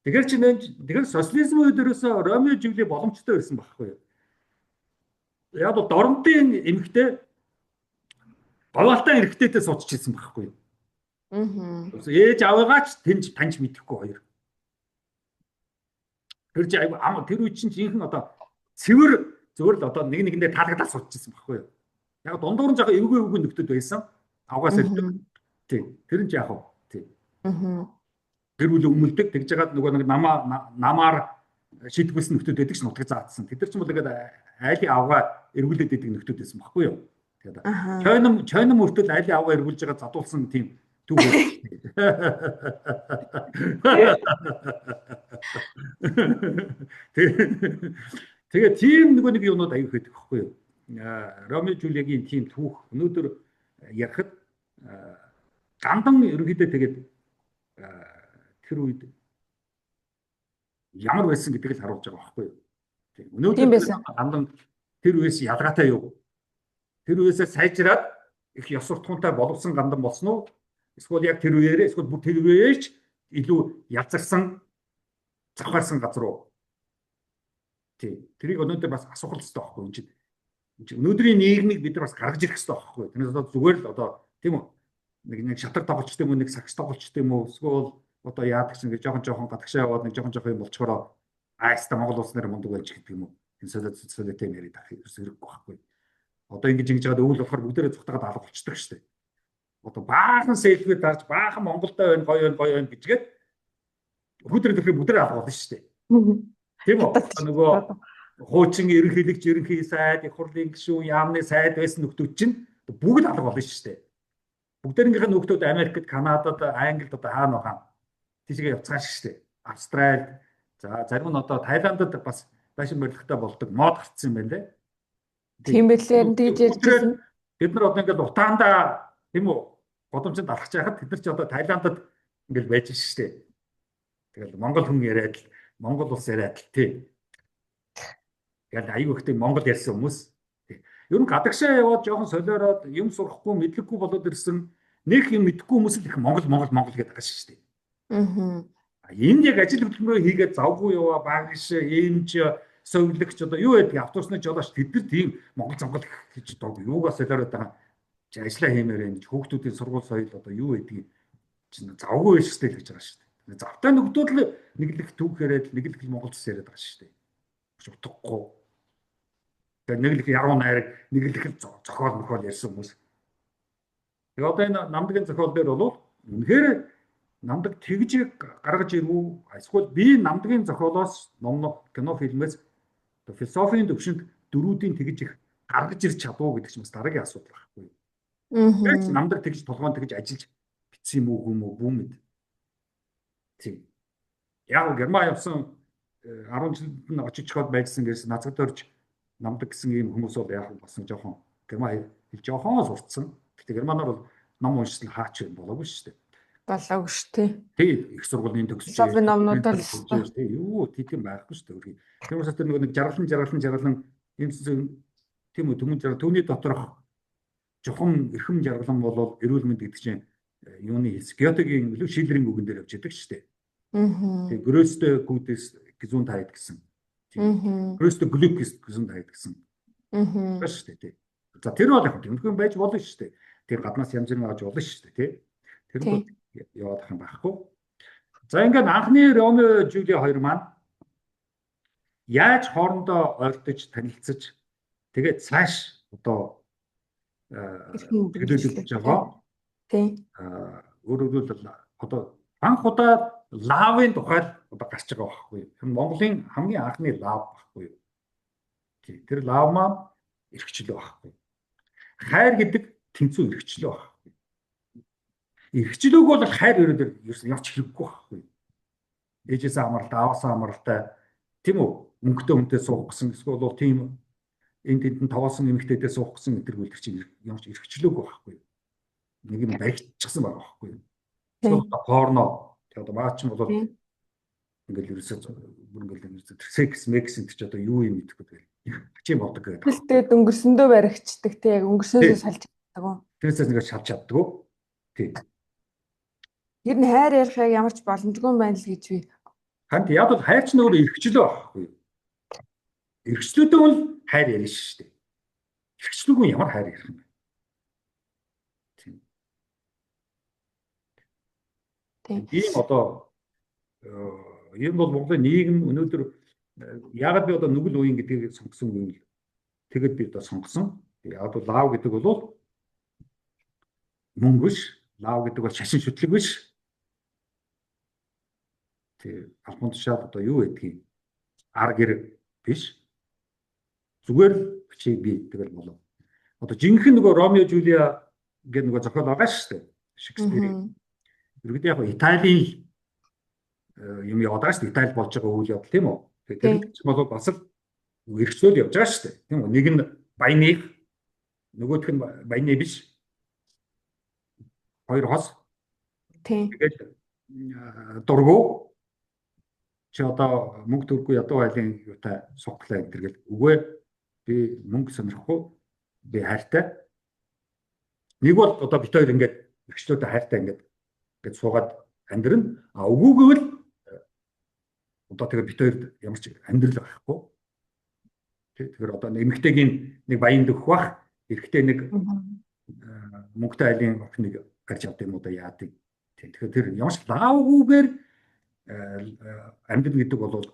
Тэгэхээр чи тэгэхээр социализм үед ерөөсөө Ромео Жюли боломжтой байсан байхгүй юу? Яг бол дорнотын эмэгтэй говьалтай эрэгтэйтэй суудчихсан байхгүй юу? Аа. Ээж аваагаач таньж мэдэхгүй хоёр. Тэр чи айгу тэр үе чинь жинхэнэ одоо цэвэр зөвөр л одоо нэг нэгэндээ таалагдаад суудчихсан байхгүй юу? Яг дундуур нь жоохон эвгүй нөхдөд байсан. Авгаас л тийм. Тэр нь ч яг хөө тийм. Аа. Тэр үл өмөлдөг тэгж жагаад нөгөө нэг намаар шийдгүүлсэн нөхдөд байдаг ш нутаг заатсан. Тэд нар ч юм бол ингээд айлын авгаа эргүүлээд идэг нөхдөд байсан байхгүй юу? Тэгээд чойном өртөл айлын авгаа эргүүлж байгаа задуулсан тийм түүх. Тэгээ тийм нэг юмнууд аяг хөтөх байхгүй юу? Ромео Жюлиагийн тийм түүх өнөөдөр ярихад гандан ерөнхийдөө тэгээд тэр үед ямар байсан гэдгийг л харуулж байгаа байхгүй юу? Тийм өнөөдөр гандан тэр үеэс ялгаатай юу? Тэр үеэсээ сайжраад их ёс суртахуунтай боловсон гандан болсон уу? Эсвэл яг тэр үеэрээ эсвэл бүр тэр үеэрч илүү язарсан завхаарсан газар руу. Тий. Тэрийг өнөөдөр бас асуух хэрэгтэй байхгүй юм чинь. Өнөөдрийн нийгмийг бид нар бас гаргаж ирэх хэрэгтэй байхгүй. Тэрнээс одоо зүгээр л одоо тийм үү нэг шатар тоглолт юм уу нэг сакс тоглолт юм уу эсвэл одоо яадаг ч ингэ жоохон гадагшаа яваад нэг жоохон юм болчгороо айста Монгол улс нэр мундаг байж гэдэг юм уу. Энэ солиотой яриад авах хэрэггүй байхгүй. Одоо ингэж жаад өвөл болохоор бүгдээрээ цухтагаад алга болчихдог шүү дээ. Одоо баахан сэлбэр дарж баахан Монголдоо байна гоё байна гэжгээд өдөр төрхий бүгдээрээ алга болно шүү дээ. Тийм үү? Нөгөө хуучин ерөнхий сайд, их хурлын гишүүн, яамны сайд байсан нөхдүүд чинь бүгд алга болно шүү дээ. Бүгдээрийнх нь нөхдүүд Америкт, Канадад, Англид одоо хаана байгаа. Тийшээ явцгааш шүү дээ. Австралид, за зарим нь одоо Тайландд бас байшин барилгатай болдог мод гарцсан юм байна лээ. Тийм байлээ тэгж ярьжсэн. Бид нар одоо ингээд утаандаа тийм үү годомчинд алхаж байхад бид нар ч одоо Тайландд ингээд байж шүү дээ. Тэгэл Монгол хүн яриад л Монгол улс яриад л тий. Тэгэл аюу ихтэй Монгол ярьсан хүмүүс. Ер нь гадагшаа яваад жоохон солиороод юм сурахгүй мэдлэггүй болоод ирсэн нэг юм мэдэхгүй хүмүүс л их Монгол гэдэг байгаа шүү дээ. Энд яг ажил хөдөлмөрөө хийгээд завгүй яваа багш, эмч, совиглогч одоо юу байдаг автобусны жолооч тэд нар тийм Монгол гэж доо юугаас солиороод байгаа ажиллаа хиймээр энэ хүүхдүүдийн сургууль соёл одоо юу байдгийг чинь завгүй биш гэж хэлж байгаа шүү дээ. Завтай нөхдүүд л нэг л их түүх яриад нэг л их Монгол цэс яриад байгаа шүү дээ. Биш утгагүй. Тэгээ нэг л их яруу найраг нэг л их зохиол ярьсан хүмүүс. Тэгээ одоо энэ намдгийн зохиол дээр бол үнэхээр намдаг тэгж гаргаж ирв. Эсвэл би намдгийн зохиолоос кино фильмээс философийн төвшөнд дөрүүдийн тэгж их гаргаж ирч чадуу гэдэг чинь бас дараагийн асуудал байхгүй. Яг намдаг тэгж толгойн тэгж ажиллаж битсэн юм уу бүү мэд. Тийм. Яг Герман явсан 10 жилд нь очиж чад байжсан гэсэн нацагд орж намдаг гэсэн ийм хүмүүс бол яг басан жоохон Герман хэл жоохон сурцсан. Гэхдээ Германаар бол ном уншсан хаач болоогүй шүү дээ. Болоогүй шүү дээ. Тий, их сургуулийн төгсөж философийн номнуудаар тий юу тийм байхгүй шүү дээ. Тэр учраас тэр нэг жаргалан ийм тийм үү түүний доторх жухам эрхэм жаргалан болол эрүүл мэнд гэдэг чинь юуны Гётегийн илүү Шиллерийн үгэн дээр явж идэг шүү дээ. Тий, Größte Gutes Gesundheit гэсэн. Größte Glück ist Gesundheit гэсэн. Бас шүү дээ. За тэр бол яг юм байж болно шүү дээ. Тэр гаднаас янз бүрийн авч болно шүү дээ, тий. Тэр бол яваад ах юм байхгүй. За ингээд анхны Ромео Жюли хоёр маань яаж хоорондоо ойртож танилцж тэгээд цааш одоо төлөвлөж байгаа. Тий. Өөрөөр хэлбэл одоо анх удаа лавын тухай одоо гарч байгаа байхгүй юу? Монголын хамгийн анхны лав байхгүй юу? Тий. Тэр лав маань эрхчлөө байхгүй. Хайр гэдэг тэнцүү эрхчлөө байхгүй. Эрхчлөөг бол хайр өрөөдөр явж хэрэггүй байхгүй. Ээжээс амралтай, аваасаа амралтай тийм үү? Мөнгөтэй хүнтэй суух гэсэн эсвэл бол тийм энд тэнд таваасан эмэгтэйдээ суух гэсэн өдргүүлдэг чинь явж эрхчлөөгүй байхгүй. Нэг юм баригдчихсан байгаа байхгүй. Эсвэл порно тэгээд одоо маач нь бол ингээл ерөөсөө бүр ингээл секс мекс энэ ч одоо юу юм мэдэхгүй тэгэл хачийн болдог гэдэг. Тэгтээ өнгөрсөндөө баригчдаг тий яг өнгөрсөөсөө салж чаддаг уу? Тэрээс ингээд шалж чаддаг. Тий. Ер нь хайр ярих яг ямар ч боломжгүй байна л гэж би. Ханд яг бол хайр ч нөр эрхчлөө байхгүй. Эрхчлөөтэй бол хайр ярина шүү дээ. Эрхчлөөгүй ямар хайр ярих юм бэ? Тийм. Тийм одоо юм бол Монголын нийгэм өнөөдөр яагаад би одоо нүгэл уян гэдгийг сонгосон юм бэ? Тэгэд би одоо сонгосон. Яг бол лав гэдэг бол мөнгө биш, лав гэдэг бол шашин шүтлэг биш. Тэг албан тушаал одоо юу гэдгийг ар гэр биш. Зүгээр бичиг би тэгэл болов. Одоо жинхэнэ нөгөө Ромео Жулиа гэдэг нөгөө зохиол байгаа шүү дээ. Шекспирийн. Ерөнхийдөө яг Италийн юм яваад байгаа шүү дээ. Итали болж байгаа үйл явдал тийм үү? Тэгээд тэр бол бас л эрхчлөл явж байгаа шүү дээ. Тийм үү? Нэг нь баяныг нөгөөх нь баяны биш. Хоёр хос. Тийм. Тэгээд дургу чи одоо мөнгө төргүй ядуу айлын юутай суглаа энэ гэл үгүй би мөнгө сонирхгүй би хайртай. Нэг бол одоо бит хоёр ингээд эрхчлөөтэй хайртай ингээд суугаад амьдрна. А үгүйгэл Одоо тэгээ бид хоёрд ямар ч амьдрал байхгүй. Тэгэхээр одоо эмэгтэйгийн нэг баян дөхөх бах, эрэгтэй нэг мөнгөтэй айлын охиныг гарч авдаг юм уу да яадаг. Тэгэхээр тэр ямар ч лаавгүйгээр амьдрал гэдэг бол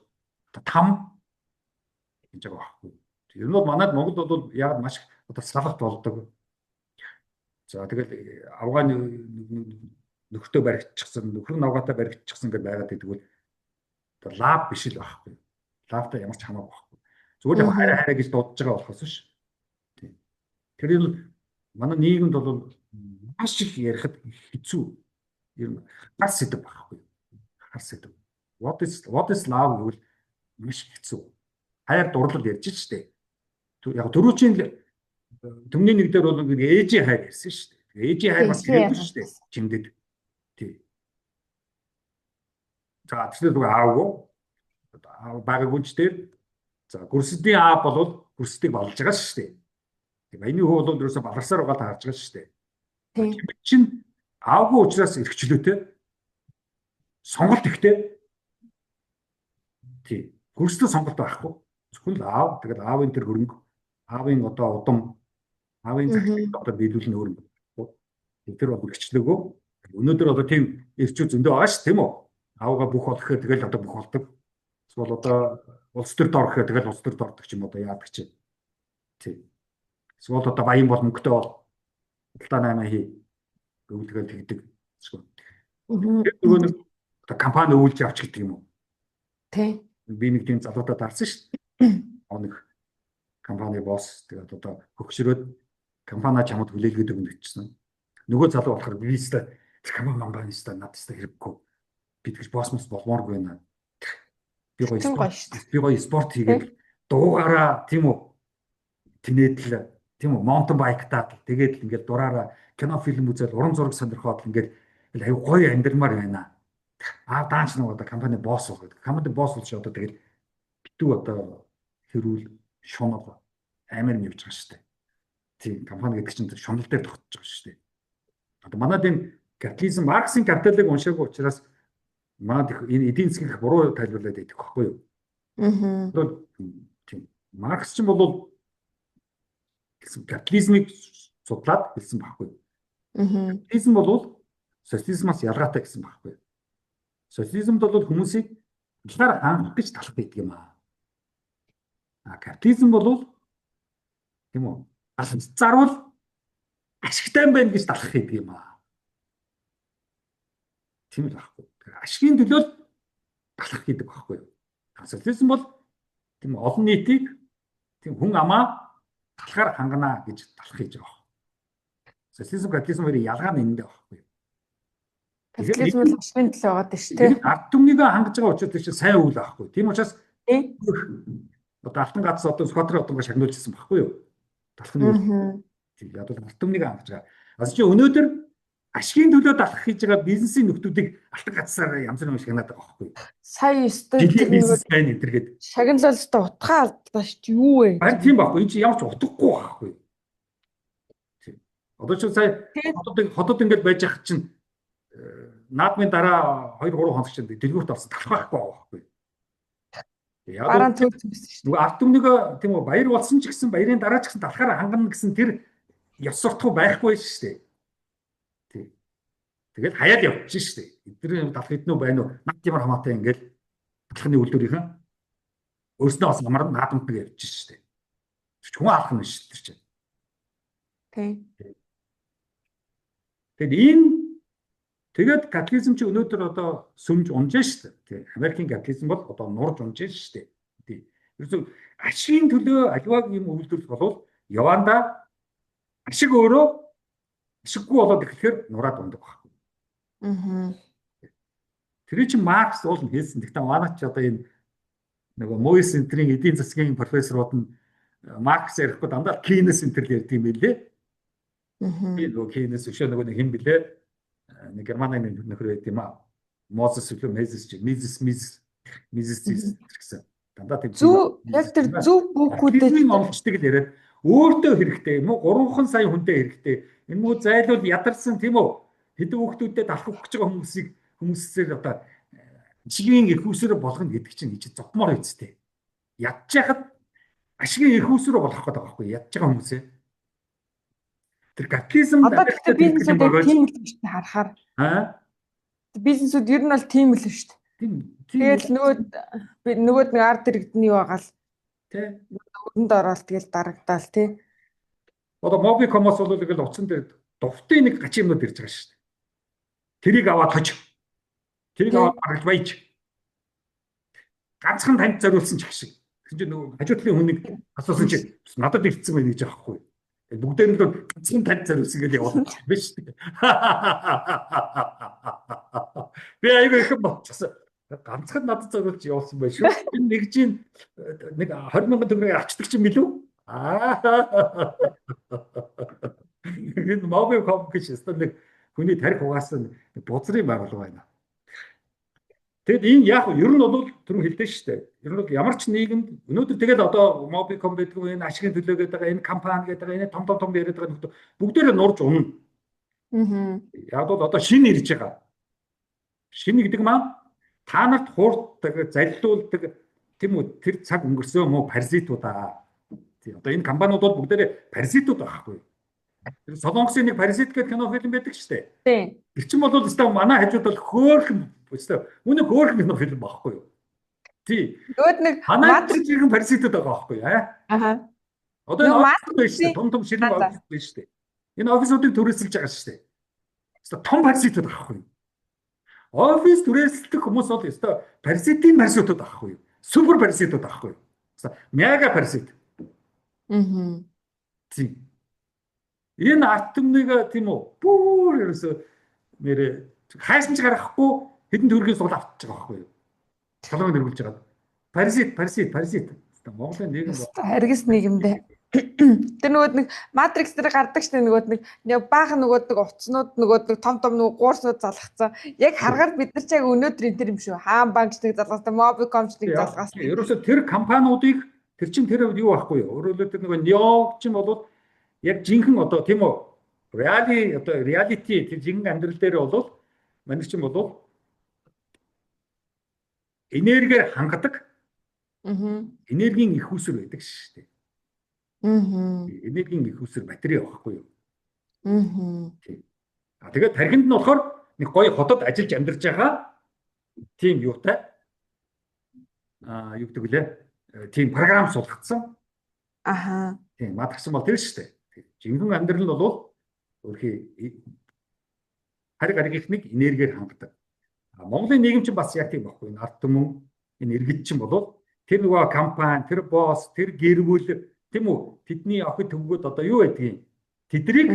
там гэж байгаа байхгүй. Ер нь бол манайд Монголд бол яг маш одоо салгалт болдог. За тэгэл авгааны нөхөртөө баригдчихсан, нөхөр навгаатай баригдчихсан гэж байгаад гэдэг бол одоо лав биш л байхгүй. Лавтай ямар ч хамаагүй байхгүй. Зүгээр л хараа хараа гэж дуудаж байгаа болохоос ш. Тэр нь манай нийгэмд бол маш их ярихад хэцүү. Ер нь хар сэдв байхгүй. Хар сэдв. What is love гэвэл маш хэцүү. Хайр дурлал ярьж штэ. Яг дөрөвчийн төмний нэг дээр бол ээжийн хайр ярьсан штэ. Ээжийн хайр бас хэрэггүй штэ. Чимдэд. Тий. За тэр зүгээр аавгүй. Багагүнч дээр за гүрсдийн аав бол гүрсдийг балж байгаа штэ. Баяны хүү бол ерөөсө баларсаар байгаа таарж байгаа штэ. Тийм чинь аавгүй учраас эрхчлөөтэй. Сонголт ихтэй. Тий. Гүрсдээ сонголт байхгүй. Зөвхөн л аав. Тэгэл аавын тэр хөрөнгө, аавын одоо удам, аавын цагтыг одоо биелүүлнэ хөрөнгө. Тэр бол эрхчлөөгөө. Өнөөдөр одоо тийм эрчүүд зөндөө байгаа ш тийм үү? Аавга бүх болох гэхээр тэгэл одоо бүх болдог. Эсвэл одоо улс төрд орох гэхээр тэгэл улс төрд ордог ч юм одоо яадаг чи. Тий. Эсвэл одоо баян бол мөнгөтэй бол талдаа 8 хий. Өвлгөл тэгдэг. Тэр нөгөө нэг компани өвлж авч гэдэг юм уу? Тий. Би нэг тийм залуудаа дарсан ш. Нэг компани босс тэгээд одоо хөгшрөөд компани чамд хүлээлгээд өгнө гэжсэн. Нөгөө залуу болохоор би өстой компани өстой надад өстой хэрэггүй. Би тэгж босс мос болмооргүй байна. Би гоё спорт хийгээд дуугаараа тийм үү тэнэдэл тийм үү маунтен байктаа тэгээд ингээд дураараа кино фильм үзэл уран зураг сонирхоод ингээд аюу гоё амьдрмаар байна. Даанч нэг одоо компани босс болох. Компани босс болж одоо тэгээд битүү одоо хэрүүл шунал амар нь явж байгаа шүү дээ. Тийм компани гэдэг чинь шунал дээр тогтож байгаа шүү дээ. Одоо манайд энэ капитализм, Марксийн капиталыг уншаагүй учраас манайд энэ эдийн засгийг буруу тайлбарлаад байдаг байхгүй юу? Аа. Тийм. Маркс ч бол капитализмыг судлаад хэлсэн байхгүй юу? Аа. Капитализм бол социализмаас ялгаатай гэсэн байхгүй юу? Социализмд бол хүмүүсийг талаар хангах гэж талах байдаг юм аа. Капитализм бол тийм үү? Зарвал ашигтай юм байна гэж талах гэдэг юм аа. Тийм л байхгүй. Ашигын төлөө талах гэдэг байхгүй юу? Социализм бол тийм олон нийтийг тийм хүн амаа талахаар хангана гэж талах гэж байгаа. Социализм капитализм хоёрын ялгаа нь эндээ байхгүй юу? Капитализм бол ашигын төлөө байгаа дээ шүү дээ. Ард түмнийг хангаж байгаа учраас тийм сайн үйл байхгүй. Тийм учраас одоо алтан гац одоо Сүхбаатарын одонго шагнуулжсэн байхгүй юу? Талхны тийм яг бол ард түмнийг хангаж байгаа. Аз чи өнөөдөр ашигын төлөө талах хийж байгаа бизнесийн нөхдүүдийг алтан гацсаар янз бүрийн шагнаад байгаа байхгүй юу? Сая өстой тэр бизнес байна энтергээд шагналалтай утгаа алдлаа шүү юу вэ? Харин тийм байхгүй. Энэ чи ямар ч утгагүй байхгүй. Тийм. Одоо ч сая хотод ингээд байж ах чинь наадмын дараа 2 3 хоног чинь дэлгүүрт орсон талах байхгүй байхгүй. Бараан төлсөн байсан шүү. Нөгөө ард түмнийг тийм үү баяр болсон ч гэсэн баярын дараа ч гэсэн талахаар хангана гэсэн тэр ёс суртахуй байхгүй шүү дээ. Тийм. Тэгээд хаяад явчих шүү дээ. Эдгээр талах хэднүү байна уу? Над ямар хамаатай ингээл талхны үйлдвэрийнхэн өөрснөө бас амар наадамтайг явчих шүү дээ. Хүн алах нь шүү дээ. Тийм. Тэгээд капитализм чи өнөөдөр одоо сүмж унжаа шүү дээ. Америкийн капитализм бол одоо нурж унжаа шүү дээ. Тийм. Ерөөсөө ашигын төлөө аливаа юм үйлдвэрлэх бол яванда ашиг өөрөө ашиггүй болоод ирэхээр нураад ундаг байхгүй. Аа. Тэр чинь Маркс уул хэлсэн. Гэхдээ манайч одоо энэ нөгөө Моис энтрийн эдийн засгийн профессорууд нь Маркс ярихгүй дандаа Кейнес энтер ярьд юм билээ. Аа. Би нөгөө Кейнес өшөө нөгөө хэн билээ? Нэг Германы нөхөр байт юм аа. Мозес үлээ Мизис гэсэн. Дандаа тийм зөв яг тэр зөв бүхүүдэд онцлогчдыг л яриад өөртөө хэрэгтэй юм уу? 3 сая хүнтэй хэрэгтэй. Энэ муу зайлуул ядарсан тийм үү? Хэдэн хүүхдүүдэд алах гэж байгаа хүмүүсээр одоо ашигын эрх үүсвэрээ болгоно гэдэг чинь ичи зогмоор үсттэй. Ядж яхад ашигын эрх үүсвэрээ болгох гэдэг байгаа байхгүй ядж байгаа хүмүүсээ. Тэр капитализм Одоо гэхдээ бизнесүүд яг тийм л шүү дээ харахаар. Бизнесүүд ер нь бол тийм л шүү дээ. Тэгэл нөгөөд нэг ард иргэдний юу байгаа л тий. Өдөнд ороод тэгэл дарагдаал тий. Одоо Mobicom-оос бол ингээл утсан дээр дувтын нэг гачин юмнууд ирж байгаа шүү дээ. Тэрийг аваад хож. Тэрийг аваад бараж баяж. Ганцхан танд зориулсан ч их шиг. Тэгвэл нөгөө хажуутлын хүнийг асуусан чи надад ирсэн байх гэж аахгүй. Бүгдээр нь ганцхан танд зориулсан гэж явуулсан биш үү? Би айгүй их болчихсон. Ганцхан надад зориулж явуулсан байх шүү. Энэ нэг чинь нэг 20 мянган төгрөгийг авчдаг чинь билүү? Энэ Mobicom гэж нэг хүний тарих угаасан бузрын байгууллага байна. Тэгэд энэ яг ер нь бол түрүү хэлдэг шүү дээ. Ер нь бол ямар ч нийгэмд өнөөдөр тэгэл одоо Mobicom гэдэг энэ ашигын төлөө гэдэг энэ компани гэдэг энэ том яриад байгаа нөхдөд бүгдээрээ нурж унана. Яг бол одоо шинэ ирж байгаа. Шинэ гэдэг маань та нарт хуурдаг, залилуулдаг тийм үү тэр цаг өнгөрсөн мó паразитуудаа. Тий одоо энэ компаниуд бол бүгдээрээ паразитууд байхгүй. Тэр Солонгосын нэг паразит гэдэг кино фильм байдаг шүү дээ. Тий. Тэр чинь бол өстой манай хажууд бол хөөхөн өстой. Үнэ хөөхөн кино фильм байхгүй юу? Тий. Нөгөөд нэг матрикс иргэн паразитууд байгаа байхгүй юу? Аха. Одоо энэ офис биш шүү дээ. Том ширхэг офис биш шүү дээ. Энэ офисуудыг түрээсэлж байгаа шүү дээ. Өстой том паразитууд байхгүй юу? Офис түрээсэлдэг хүмүүс бол өстой паразитын паразитууд байхгүй юу? Супер паразитууд байхгүй юу? Өстой мега паразит. Тий. Энэ атомыг тийм үү бүр ерөөсөө нэрээ хайсан ч гарахгүй хэдэн төгрөгийн сул авчиж байгаа байхгүй юу? Солонгод өргүүлж байгаа. Паразит. Монголын нийгэм харгас нийгэмдээ. Тэр нөгөөд нэг матрикс дээр гардаг штэ нөгөөд нэг баахан нөгөөд нэг утаснууд нөгөөд нэг том нэг гуурснууд залгацсан. Яг харахаар бид нар ч яг өнөөдөр энэ төр юм шүү. Хаан банкч нэг залгасан, Mobicom ч нэг залгасан. Ерөөсөө тэр компаниудыг тэр чин тэр юу байхгүй юу? Өөрөөр хэлбэл нөгөө Нео чинь бол яг жинхэнэ одоо тийм үү реалити тэр жинхэнэ амьдрал дээр бол манай чинь бол энергиэр хангадаг энергийн их үүсвэр байдаг шүү дээ. Энергийн их үүсвэр батарей байхгүй юу? Тэгээд тархинд нь болохоор нэг гоё хотод ажиллаж амьдарч байгаа тийм юутай юу гэдэг лээ тийм програм суулгацсан. Аха. Тийм матрикс бол тэр шүү дээ. Жинхэнэ амьдрал нь бол өөрхий хариг их нэг энергиэр хангадаг. Монголын нийгэм чинь бас яг тийм байхгүй. Энэ ард түмэн энэ иргэд чинь бол тэр нөгөө компани, тэр босс, тэр гэр бүл тийм үү? Тэдний охид төвгүүд одоо юу байдгийг тэдрийг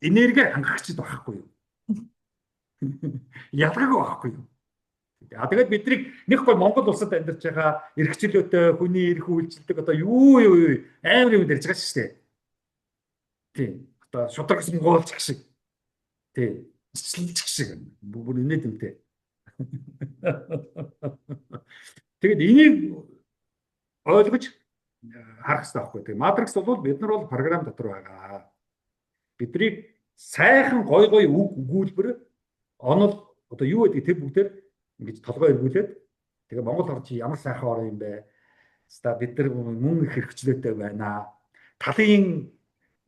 энергиэр хангахчид байхгүй юу? Ялгаагүй байхгүй юу? Тэгээд биднийг нэг гол Монгол улсад амьдарч байгаа эрхчлөөтэй хүний эрх үйлчилдэг одоо юу амар юм дэрж байгаа шүү дээ. Тийм. Одоо шудраг сонгоолч шиг. Тийм. Цэцлэлч шиг. Бүр инээдэмтэй. Тэгээд энийг ойлгож харах хэрэгтэй байхгүй. Тэгээд матрикс бол бид нар бол програм дотор байгаа. Бидний сайхан гой үг өгүүлбэр онол одоо юу гэдэг тэр бүгдээр ингэж толгой эргүүлээд тэгээ Монгол орч ямар сайхан орн юм бэ? Ста бид нар мөн их хэрэгчлөөтэй байна. Талын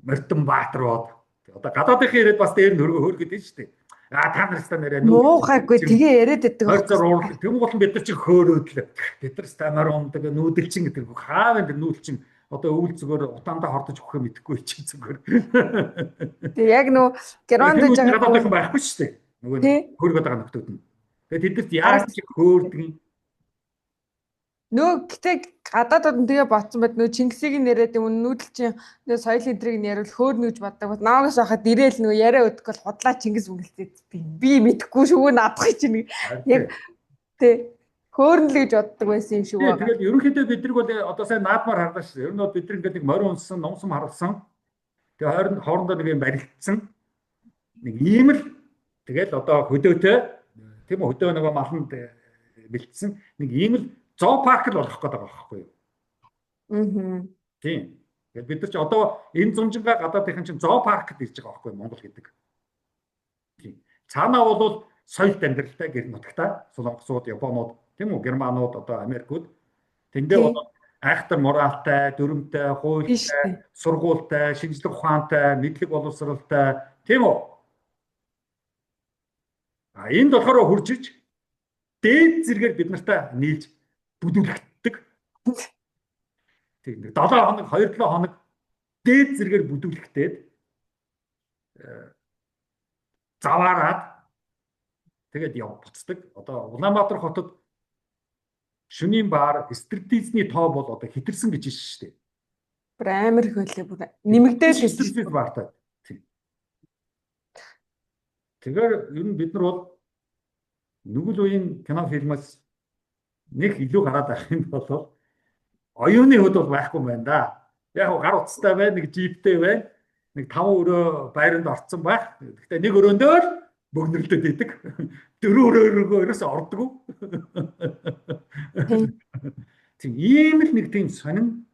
Мортон Баатарууд одоо гадаадынхаа яриад бас дээр нь хөргөд дээ шүү дээ. Та нар ста нэрээ нуухайгүй тэгээ яриад байдаг. Тэм болон бид нар чинь хөөрөөдлөө. Бид нар станаар ундаг нүүдэлчин гэдэг хаавын тэр нүүдэлчин одоо өвөл зүгээр утаандаа хордож өгөхөө мэдэхгүй чи зүгээр. Тэг яг нөө геронд гэж байгаа байхгүй шүү дээ. Нөгөө хөргөд байгаа нөхдүүд нь. Тэгээд тэдэрт яаж ч хөөрдөг юм. Нөө гэтээ гадаадд нь тэгээ ботсон байд нөө Чингисийг нэрэд юм нүүдэлчин нөө соёлын энтрийг нь яриул хөөрнө гэж боддог. Наагаас хахад ирээл нөө яриа өгдөг бол худлаа Чингис үнгэлцээд би мэдэхгүй шүү наадах чинь яг тий хөөрнөл гэж боддог байсан юм шиг байна. Тэгээд ерөнхийдөө бидрэг бол одоо сайн наадмаар харлаа шүү. Ер нь бол бид нар ингээд нэг морин унсан, номсом харуулсан. Тэгээ хоорондоо нэг юм барилдсан. Нэг ийм л тэгэл одоо хөдөөтэй тийм үү хөдөө нөгөө маланд бэлдсэн нэг ийм л зоопарк л болох гэдэг байгаа байхгүй юу? Тийм. Тэгээд бид нар ч одоо энэ зунжингаа гадаадынхан чинь зоопаркт ирж байгаа байхгүй юу Монгол гэдэг. Тийм. Цаанаа бол соёлт амьдралтай гэр нутагтай Солонгосууд, Японууд, тийм үү, Германууд, одоо Америкууд тэндээ Тий. бол айхтар моралтай, дүрмтэй, Тийш хуультай, тий. сургуультай, шинжлэх ухаантай, мэдлэг боловсралтай, тийм үү? Энд болохоор хуржиж дээд зэргээр бид нартай нийлж бүдүүлэгддэг. Тийм 7 хоног, 2-7 хоног дээд зэргээр бүдүүлэгдээд заваараад тэгээд буцдаг. Одоо Улаанбаатар хотод шөнийн баар стриптизний тоо бол одоо хэтэрсэн гэж байна шүү дээ. Бүр амар их байлээ, бүр нэмэгдээд байсан шүү Стриптиз баартай. Тэгэхээр ер нь бид нар бол нүгэл үеийн кино фильмээс нэг илүү гараад байх юм бол оюуны хөд бол байхгүй юм байна да. Яг гар утастай байна, нэг джиптэй байна, нэг 5 өрөө байранд орцсон байх. Гэхдээ нэг өрөөндөө бөгнөрлөд идэг. 4 өрөөгөө ерөөсөө ордгоо. Тийм ийм л нэг тийм сонин.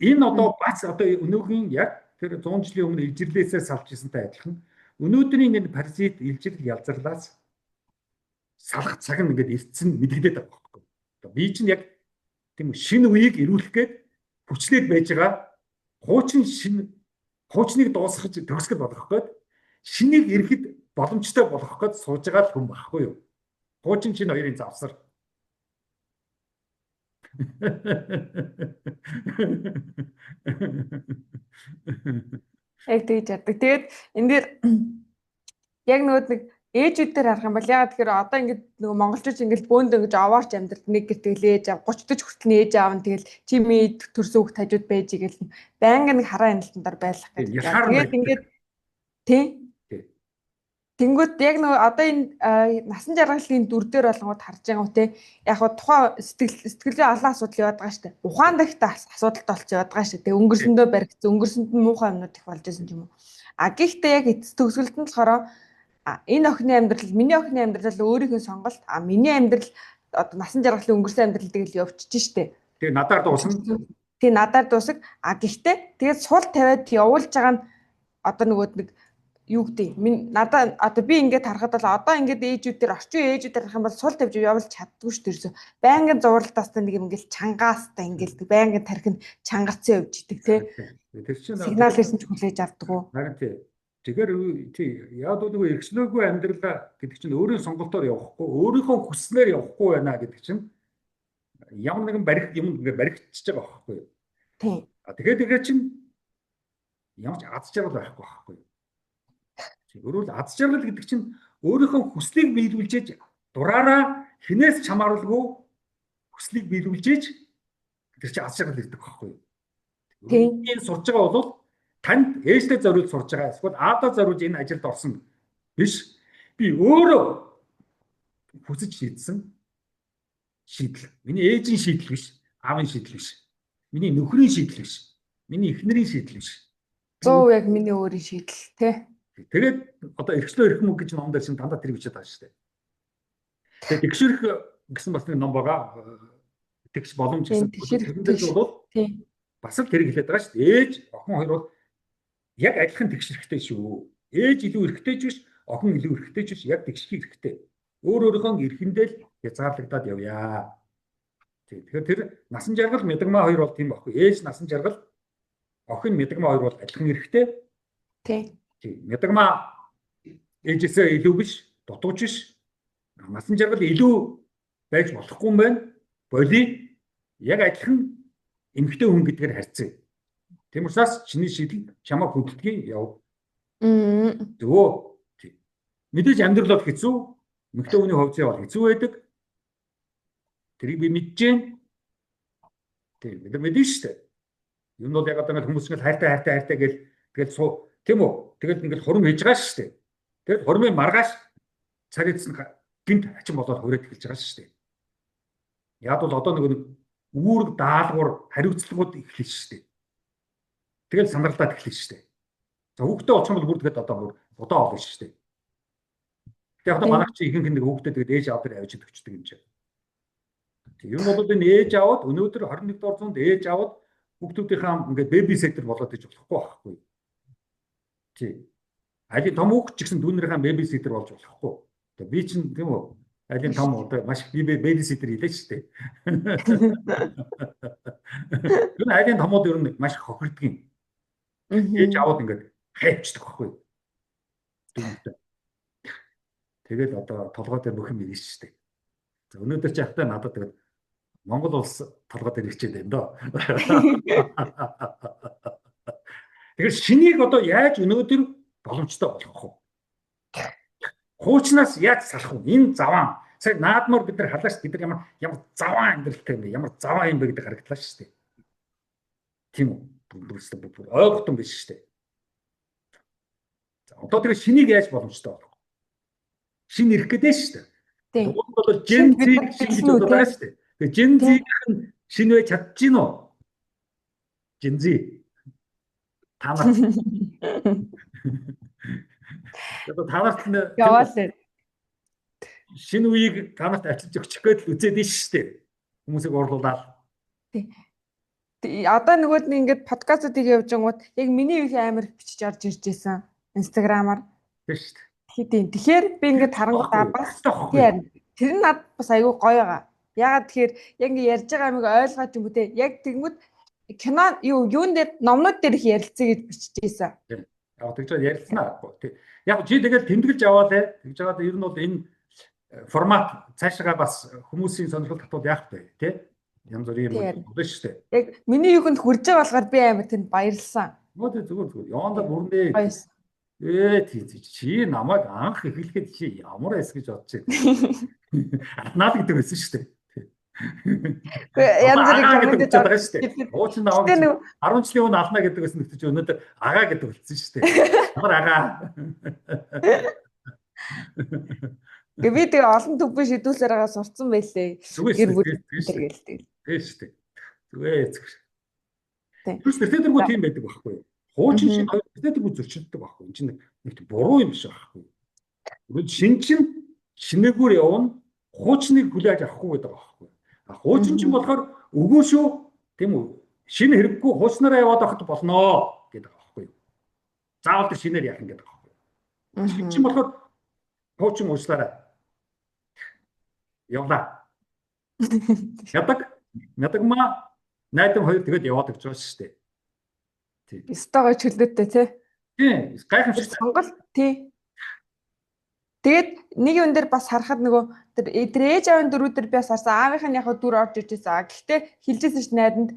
Энэ одоо бас одоо өнөөгийн яг тэр 100 жилийн өмнө илжирлээсээ салж ирсэнтэй адилхан. Өнөөдрийн энэ паразит илжирэл ялзарлаас салах цаг нь ингээд ирсэн мэдэгдээд байгаа байхгүй. Одоо би чинь яг тийм шинэ үеийг ирүүлэх гээд хүчлээд байж байгаа. Хуучныг дуусгаж төгсгөл болгох гээд шинийг ирэхэд боломжтой болгох гээд сууж байгаа хүн байхгүй юу? Хуучин чинь хоёрын завсар. Яг тэгж яддаг. Тэгээд энэ дээр яг нөгөө нэг ээжүүдээр харах юм бол ягаад тэгэхээр одоо ингээд нөгөө монголчууд ингээд бөөнд ингэж аваарч амьдрал нэг гэр тэгэл ээж аав 30 40 хүртэл ээж аав нь тэгэл чимээ төрсөн хүүхд хажууд байж игээл байнга нэг хараа хяналтандаар байлах гэдэг. Тэгээд ингээд тий. Тэнгүүд яг нөгөө одоо энэ насан жаргалын дүр дээр болгоод харж байгаа үү те яг хаа тухайн сэтгэлийн олон асуудал яваад байгаа шүү дээ. Ухаан дахь асуудалтай болцсон яваад байгаа шүү дээ. Өнгөрсөндөө баригдсан, өнгөрсөнд нь муухай юмнууд их болж байсан юм уу? Гэхдээ яг эцэс төгсгөлд нь болохоор энэ охины амьдрал, миний охины амьдрал өөрийнхөө сонголт, миний амьдрал одоо насан жаргалын өнгөрсөн амьдрал тэгэл явчихж штэ. Тэгээ надаар дуусна. Тэгээ надаар дуусах. Гэхдээ тэгээд сул тавиад явуулж байгаа нь одоо нөгөө нэг юу гэдэг надаа одоо би ингээд харахад бол одоо ингээд ээжүүдээр орчин ээжүүдээр харах юм бол сул тавьж явуулж чаддгүй шүү дээ. Байнгын зурлалтаастай нэг юм ингээл чангаастай ингээл байнгын тархинд чангацсан явж идэг тий. Тэр чинь сигнал ирсэн ч хүлээж авдаггүй. Харин тий. Тэгэхээр тий яад нөгөө эрхчлөөгүй амьдралаа гэдэг чинь өөрийн сонголтоор явахгүй, өөрийнхөө хүснээр явахгүй байна гэдэг чинь ямар нэгэн барих юм ингээд баригдчихж байгаа байхгүй юу? Тий. Тэгэхээр чинь ямар ч аз жаргал байхгүй байхгүй юу? Өөрөөр аз жаргал гэдэг чинь өөрийнхөө хүслийг биелүүлжээж дураараа хинээс чамааралгүй хүслийг биелүүлжээж тэр чинь аз жаргал гэдэг байхгүй юу? Энэ сурж байгаа бол танд ээжтэй зориулж сурж байгаа эсвэл аавдаа зориулж энэ ажилд орсон биш. Би өөрөө хүсэж шийдсэн шийдэл. Миний ээжийн шийдэл биш, аавын шийдэл биш. Миний нөхрийн шийдэл биш. Миний эхнэрийн шийдэл биш. 100% яг миний өөрийн шийдэл тий. Тэгээд одоо эрхчлөө эрх мөнгө гэж ном дээр чинь дандаа тэр бичээд байгаа шүү дээ. Тэгээд тэгшэрх гэсэн бас нэг ном байгаа. Тэгш боломж гэсэн. Тэр бол бас л тэр хэлээд байгаа шүү дээ. Ээж, охин хоёр бол яг адилхан тэгшэрхтэй шүү. Ээж илүү эрхтэй ч биш, охин илүү эрхтэй ч биш, яг тэгшхий эрхтэй. Өөрийнхөө эрхэндээ л хязгаарлагдаад явъя. Тэгэхээр тэр насан жаргал мэдгмаа хоёр бол тийм байхгүй. Ээж насан жаргал, охин мэдгмаа хоёр бол адилхан эрхтэй. Тий. Мэдгмаа ээжээсээ илүү биш, дутууч биш. Насан жаргал илүү байж болохгүй юм байна. Боли яг адилхан эмэгтэй хүн гэдгээр харьцаа. Тийм учраас чиний шийдэл чамаа хөдөлгөе яв. Зөө. Мэдээж амьдрал бол хэцүү. Эмэгтэй хүний хувьд бол хэцүү байдаг. Тэрийг би мэдэж байна. Тийм бид мэдэн шүү дээ. Юу нь бол яг одоо хүмүүс ингээл хайртай гэл тэгэл тийм үү. Тэгэл ингээл хурам хийж байгаа шүү дээ. Тэгэл хурмын маргааш цаг эцэн гинт хачин болоод хүрээд эхэлж байгаа шүү дээ. Яг бол одоо нэг үүрэг даалгавар хариуцлагууд эхэлж шүү дээ. Тэгэл сандралдаад эхэлж шүү дээ. За хүүхдээ очих юм бол бүр тэгээд одоо бүр удаа болно шүү дээ. Тэгээд одоо манайх чи ихэнх нэг хүүхдээ тэгээд ээж аав дээр авчид өчтдөг юм чинь. Ер нь бол энэ ээж аавд өнөөдөр 21 дугаар зуунд ээж аавд хүүхдүүдийнхаа ингээд бэби сеттер болоод иж болохгүй байхгүй. Тий. Айлын том хүүхэд ч гэсэн дүүнэрийн бэбиситер болж болохгүй. Одоо би чинь тийм үү? Айлын том одоо маш их бэбиситер хийлээ шүү дээ. Тэр айлын томууд ер нь маш их хохирдгийн. Ээж аваад ингээд хайчдаг байхгүй. Дүүнэртэй. Тэгэл одоо толгой дээр бүх юм ирж шүү дээ. За өнөөдөр ч явахдаа надад тэгээд Монгол улс толгой дээр ирчээд байна доо. Тэгэхээр шинийг одоо яаж өнөөдөр боломжтой болгох вэ? Хуучнаас яаж салах вэ? Энэ заваан. Сая наадмаар бид нар халаач бид нар ямар заваан амьдралтай юм бэ? Ямар заваан юм бэ гэдэг харагдлаа шүү дээ. Тийм үү? Бүр ойлгохтон биш шүү дээ. За одоо тэр шинийг яаж боломжтой болгох? Шин ирэх гэдэг шүү дээ. Тийм. Уг нь бол Gen Z шин гэж бодож байгаа шүү дээ. Тэгээ Gen Z-ийн шин вэ чадчихна уу? Gen Z та нар одоо та нарт яваалаа. шинэ үеийг та нарт ачилж өгчих гээд л үзээд нь шүү дээ. Хүмүүсийг орлуулаад. Одоо нөгөөд нь ингээд подкастуудыг явж байгууд яг миний үеийн амар бичиж орж ирж байсан инстаграмаар. Тийм шүү дээ. Тийм. Тэгэхээр би ингээд харангуудаа бас тийм. Тэр нь над бас айгүй гоё байгаа. Ягаад тэгэхээр яг ингээд ярьж байгаа юмыг ойлгоод юм үү те. Яг тэгмүүд кино юун дээр номнууд дээр их ярилцъя гэж биччихсэн. Яг тэгж ярилцсанаа. Яг чи тэгэл тэмдэглэж аваад тэгж аваад ер нь бол энэ формат цаашаа бас хүмүүсийн сонирхол татвал яах вэ те. Янз бүрийн юм болно шүү дээ. Яг миний юунд хүрж байгаа болохоор би амар тэнд баярлсан. Зүгээр. Яванда бүрэндээ. Тийм чи намайг анх эхлэхэд чи ямар эс гэж бодож байна. Наад гэдэг байсан шүү дээ. Янз бүрийн коммент байгаа шүү дээ. Уучин наваа 10 жилийн өмнө ална гэдэг байсан нэгтэж өнөөдөр агаа гэдэг болсон шүү дээ. Ямар агаа. Би тэгээ олон төвийн шийдвүүлсээр байгаа сурцсан байлээ. Гэр бүл гэлтэй. Тийм шүү дээ. Зүгээр. Түс тэрдэргүй тийм байдаг байхгүй юу? Хуучин шин хоёр тэрдэргүй зөрчилдөг байхгүй. Энэ чинь нэг буруу юм шиг байхгүй юу? Тэгвэл шин чинь шинээгүүр явна, хуучныг хүлээж авахгүй байдаг байхгүй юу? Хуучин чинь болохоор өгөө шүү, тийм үү? Шинэ хэрэггүй хуучнараа яваад авахд болноо гэдэг байхгүй юу? Заавал тэр шинээр яах гэдэг байхгүй юу? Шин чинь болохоор хуучин уучлаарай. Явлаа. Ядагма найдам хоёр тэгээд яваад гэж байгаа шүү дээ. Тийм. Стогоо чөлөөтэй тий. Тийм. Гайхамшигтай. Сонголт тий. Тэгээд нэг юм дээр бас харахад нөгөө тэр ээж аавын дөрүүдэр би бас харсан. Аавынх нь яг дүр орж иж байсан. Гэхдээ хэлжсэн ш найданд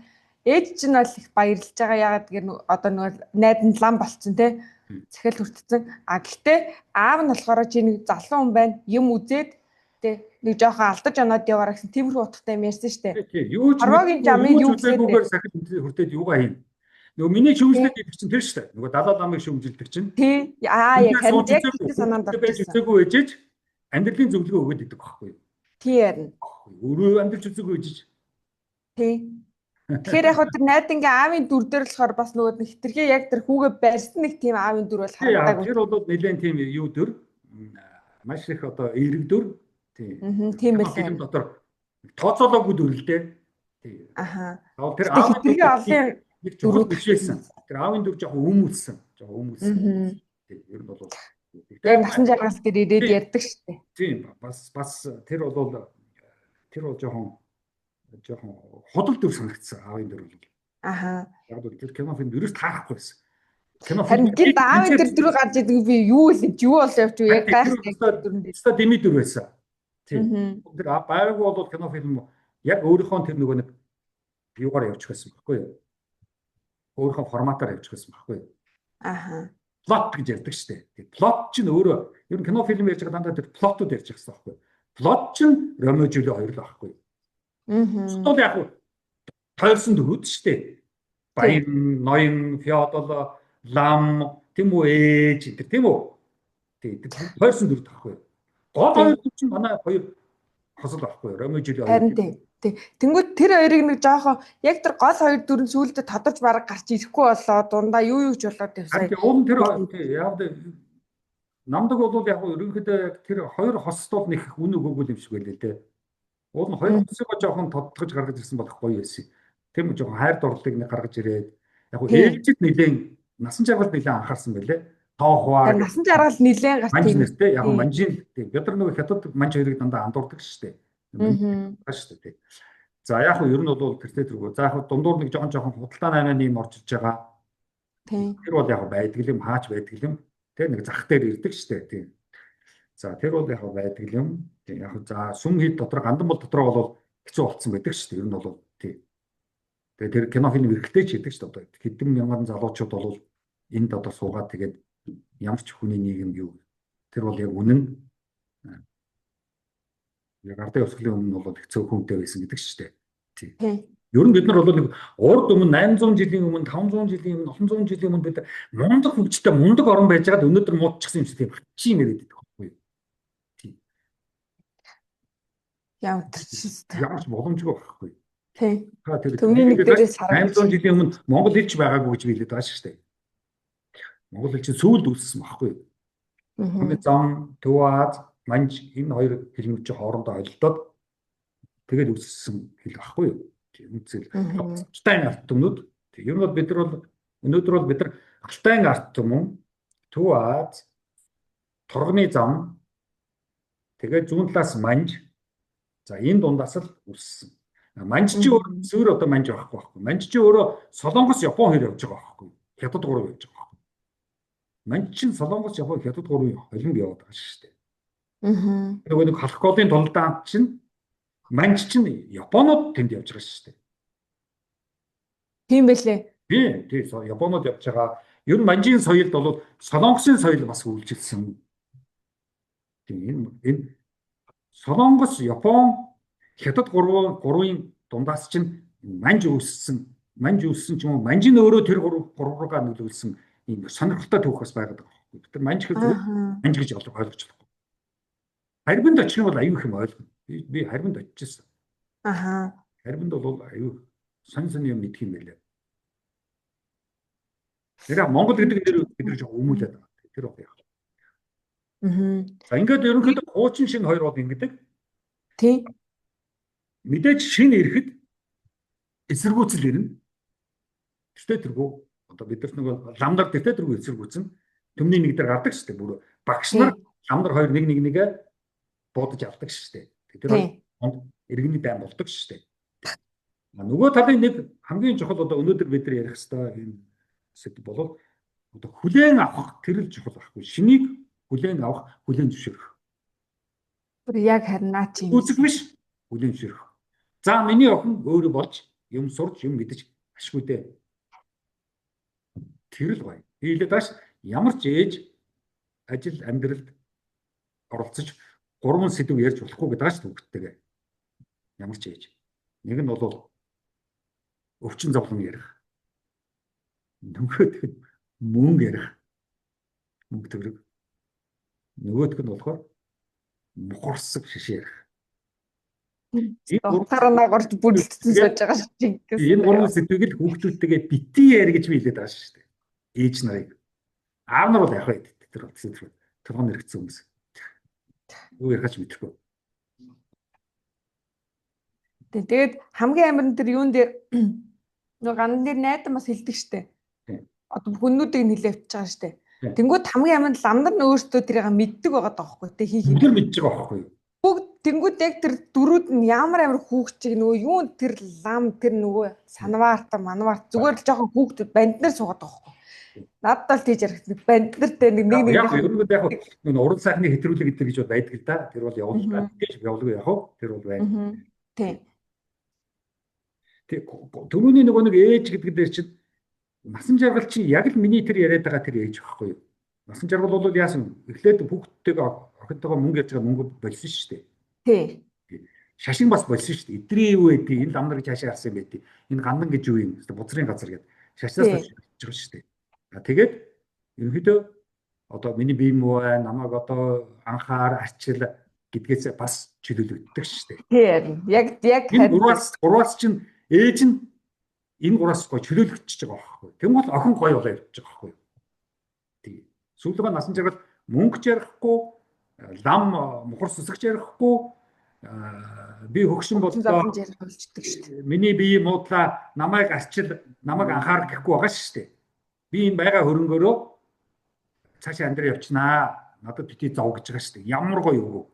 ээж чинь бол их баярлж байгаа. Ягаад гэхээр одоо нөгөө найданд лам болцсон тий. Захиал хүртсэн. Гэхдээ аав нь болохоор чи нэг залуу хүн байна. Юм үзээд тий нэг жоохон алдаж оноод яваараа гэсэн тиймэрхүү утгатай юм ярьсан шүү дээ. Тий. Юу ч Хорвогийн жамыг юу гэхээр сахил хүртээд юугаа хийн. Нөгөө миний шүүмжлээд идэх чинь тэр шүү дээ. Нөгөө далаа ламыг шүүмжилдэг чинь. Тий. Яг харин яг тийм санаанд орчихсон. Үзээгүй ээжэж амьдралын зөвлөгөө өгöd идэг байхгүй юу? Тий ярина. Өөрөө амьдрч үзээгүй ээжэж. Тий. Тэгэхээр яг тэр найдангийн аавын дүр дээр болохоор бас нөгөө хитрхээ яг тэр хүүгээ барьсан нэг тийм аавын дүр бол харагдаагүй. Тэр бол нэлээд тийм юу дүр. Маш их одоо эерэг дүр. Тий. Тийм байлаа. Фильм дотор тооцоолоогүй дүр л дээ. Тий. Аха. Тэр аавын олон нэг чухал бишээсэн. Тэр аавын дүр жоохон өмүүлсэн. Тий. Ер нь бол яг насан жаргаас тэр ирээд ярьдаг шүү дээ. Тийм. Бас тэр бол жоохон худал дүр санагдсан аавын дүр бол. Аха. Яг бол тэр кино фильм ерөөс таарахгүй байсан. Харин гинт аавын тэр дүр гарч идэг би юу л юу бол явж яг гайхалтай дүрэнд өстой дэмий дүр байсан. Тийм. Тэр байгаагүй бол кино фильм яг өөрийнхөө тэр нөгөө нэг юугаар явчих байсан байхгүй юу? Өөрийнхөө форматаар явчих байсан байхгүй юу? Аха. Плот гэж ярьдаг шүү дээ. Тэгээ плот чинь өөрөө ер нь кино фильм ярьж байгаа дандаа тэр плотууд ярьж байгаа байхгүй юу? Плот чинь Ромео Жюли хоёр л байхгүй юу? Стол яг тойрсон дөрүүд шүү дээ. Баян, ноён, феодал, лам, тийм үү ээж гэдэг тийм үү? Тийм тойрсон дөрүүд байхгүй юу? Гол хоёр чинь манай хоёр хосол байхгүй юу? Ромео Жюли хоёр. Харин тийм. Тэнгүүд тэр хоёрыг нэг жоохон яг тэр гол хоёр дүрэн сүүлдээ тодорч бараг гарч ирэхгүй болоо дундаа юу ч болоод явсаа. Уул тэр яг намдаг бол яг ерөнхийдөө тэр хоёр хост бол нэг үн өгөөгүй юм шиг байлээ л дээ. Уул нь хоёр хосыг жоохон тодтогч гаргаж ирсэн болох гоё байсан. Тийм жоохон хайр дурлалыг нэг гаргаж ирээд яг ээлжид нэлээд насан жаргалд нэлээд анхаарсан байлээ. тоохвар Тэгэхээр насан жаргал нэлээд гарч манж тийм. нэртэй яг манжийн бид нар нөгөө хятад манж хоёрыг дандаа андуурдаг шүү дээ. Манж шүү дээ. За яг хөө ер нь бол тэртээ тэргүү. За яг хөө дундуур нэг жоохон худалдаа 8-ны юм орчилж байгаа. Тэр бол яг байдаг юм хаач байдаг юм. Тэ нэг зах дээр ирдэг шүү дээ. Тийм. За тэр бол яг байдаг юм. Яг за сүм хід дотор гандан бол дотроо бол хэцүү болцсон байдаг шүү дээ. Ер нь бол тийм. Тэгээ тэр кино фильм эргэлтэй ч хийдэг шүү дээ. Одоо хэдэн мянган залуучууд бол энд одоо суугаад тэгээд ямар ч хүний нийгэм юу тэр бол яг үнэн яг ардын өсгөлийн өмнө бол хэцүү хүнтэй байсан гэдэг шүү дээ. Тийм. Ер нь бид нар бол нэг урд өмнө 800 жилийн өмнө 500 жилийн өмнө 700 жилийн өмнө бид мундаг хөгжтэй мундаг орн байж байгаад өнөөдөр муудчихсан юм шиг тийм чи нэрэд байдаг байхгүй юу? Тийм. Ямар ч боломжгүй байхгүй юу? Тийм. Төмний нэг дээрээс 800 жилийн өмнө Монгол хэлч байгаагүй гэж билээд байгаа шүү дээ. Монгол хэл чинь сүүлд үүссэн байхгүй юу? Хамгийн зам, Төв Аз, Манж энэ хоёр хэлнүүд чинь хоорондоо холилдоод тэгээд үүссэн хэл байхгүй юу? Тийм үзэл. Алтайн арт түмнүүд. Ер нь бол бид нар бол өнөөдөр бол бид нар Алтайн арт түмэн, Төв Аз, Торгоны зам, тэгээд зүүн талаас Манж. За энэ дундаас л үүссэн. Манж чи өөр зөөр одоо манж байхгүй. Манж чи өөрөө Солонгос, Япон хэр явж байгаа байхгүй. Хятад гурав явж байгаа. Манж чин Солонгос, Япон, Хятад гурван холимог яваад байгаа шүү дээ. Нөгөө нэг халахколын тулдаан чинь манж чин Японууд тэнд явж байгаа шүү дээ. Тийм байлээ. Тийм Японууд явж байгаа. Ер нь манжийн соёлд бол Солонгосын соёл бас үйлчилсэн. Тийм энэ Солонгос, Япон, Хятад гурвын дундаас чинь манж үүссэн ч юм уу манжийн өөрөө тэр гурвуугаа нөлөөлсөн ийм сонирхолтой түүх бас байгаад байгаа байхгүй. Бид нар манж гэж ойлгож болохгүй. Харьбанд очих юм бол аюу их юм ойлгоно. Би харьбанд очижсэн. Харьбанд бол аюу сонь юм мэдх юм байлаа. Тэр Монгол гэдэг нэр бид нар жоо өмүүлээд байгаа. Тэр бол яг. За ингээд ерөнхийдөө хуучин шин хоёр бол ингэдэг. Тийм. Мэдээж шин ирэхэд эсэргүүцэл ирнэ. Тэртээ тэргүү одоо бид нар нэг ламдар тэртээ тэргүү эсэргүүцэн төмний нэг дээр гардаг шүү дээ. Бүр багш нар ламдар хоёр нэгээ буудаж авдаг шүү дээ. Тэр иргэний байн болдог шүү дээ. Нөгөө талын нэг хамгийн чухал одоо өнөөдөр бид нар ярих хэвээр энэ сэдв бол одоо хүлээн авах тэр л чухал байхгүй. Шинийг хүлээн авах, хүлээн зөвшөөрөх. Бүр яг харин наа чи үзэг биш хүлээн зөвшөөрөх. За миний охин өөрөө болж юм сурч юм мэдэж ашгүй дээ. Тэр л гоё. Бийлээ дааш ямар ч ээж ажил амьдралд оролцож 3 сэдв ярьж болохгүй гэдэг ааш төгттэйгээ. Ямар ч ээж. Нэг нь бол өвчин зовлон ярих. Нөгөөх нь мөнгө ярих. Мөнгө төгрөг. Нөгөөх нь болохоор мухарсаг шишээ ярих. Тарана горч бүлдсэн сууж байгаа шиг. Энэ 3 сэдвийг л хүүхдүүдтэйгээ битгий яар гэж би хэлээд байгаа шүү дээ. Ээж нарыг. Аав нар бол яг байд. Тэр бол сэдв. Толгойн хэрэгцсэн хүмүүс. Юу ярих ч мэдэхгүй. Тэгээд хамгийн амар нь тэр юун дээр нөгөө гандан дээр найдан бас хэлдэг штэ. Одоо хүннүүдийг нилээвч байгаа штэ. Тэнгүүд хамгийн амар нь ламдар нь өөртөө тэрийг мэддэг байгаа даахгүй те хийх юм. Тэр мэдж байгаа байхгүй юу? Бүгд тэнгүүд яг тэр дөрүүд нь ямар амар хүүхчиг нөгөө юун тэр лам тэр нөгөө санваарта манваар зүгээр л жоохон хүүхдүүд банд нар суугаад байгаа байхгүй. Надад л тийж ярих банд нартай нэг яг ерөнхийдөө яг нөгөө уран сайхны хэтрүүлэг гэдэг гэж байдаг л да. Тэр бол явуулдаг. Тэгж явуулгүй яг хөө. Тэр бол байна. Тийм. Тэг түрүүний нөгөө нэг ээж гэдэг дээр чинь насан жаргал чинь яг л миний тэр яриад байгаа тэр ээж байхгүй юу? Насан жаргал бол яасан эхлээд хүүхдтэйгээ охинтойгоо мөнгө ярьж байгаа мөнгө болсон шүү дээ. Тий. Шашин бас болсон шүү дээ. Эдрийн юу байдгийг энэ ламдар гэж хаашаа харсан байдгийг. Энэ гандан гэж юу юм? Бузрын газар гэдэг. Шашнаас болж байгаа шүү дээ. Тэгээд ерөнхийдөө одоо миний бие муу намайг одоо анхаар арчил гэдгээс бас чөлөөлөгддөг шүү дээ. Тийм. Яг энэ гураас чинь ээж нь энэ гураас гоо чөлөөлөгдөж байгаа байхгүй. Тэм бол охин гоё болоо явж байгаа байхгүй. Тийм. Сүүлдээ насан жаргал мөнгө ярихгүй, лам мухар сүсгч ярихгүй, би хөгшин боллоо. Миний бие муудлаа, намайг арчил, намайг анхаар гэхгүй байгаа шүү дээ. Би энэ байгаа хөрөнгөөрөө цаашаа амьдраа явчихнаа. Надад бити зов гэж байгаа шүү дээ. Ямар гоё юу.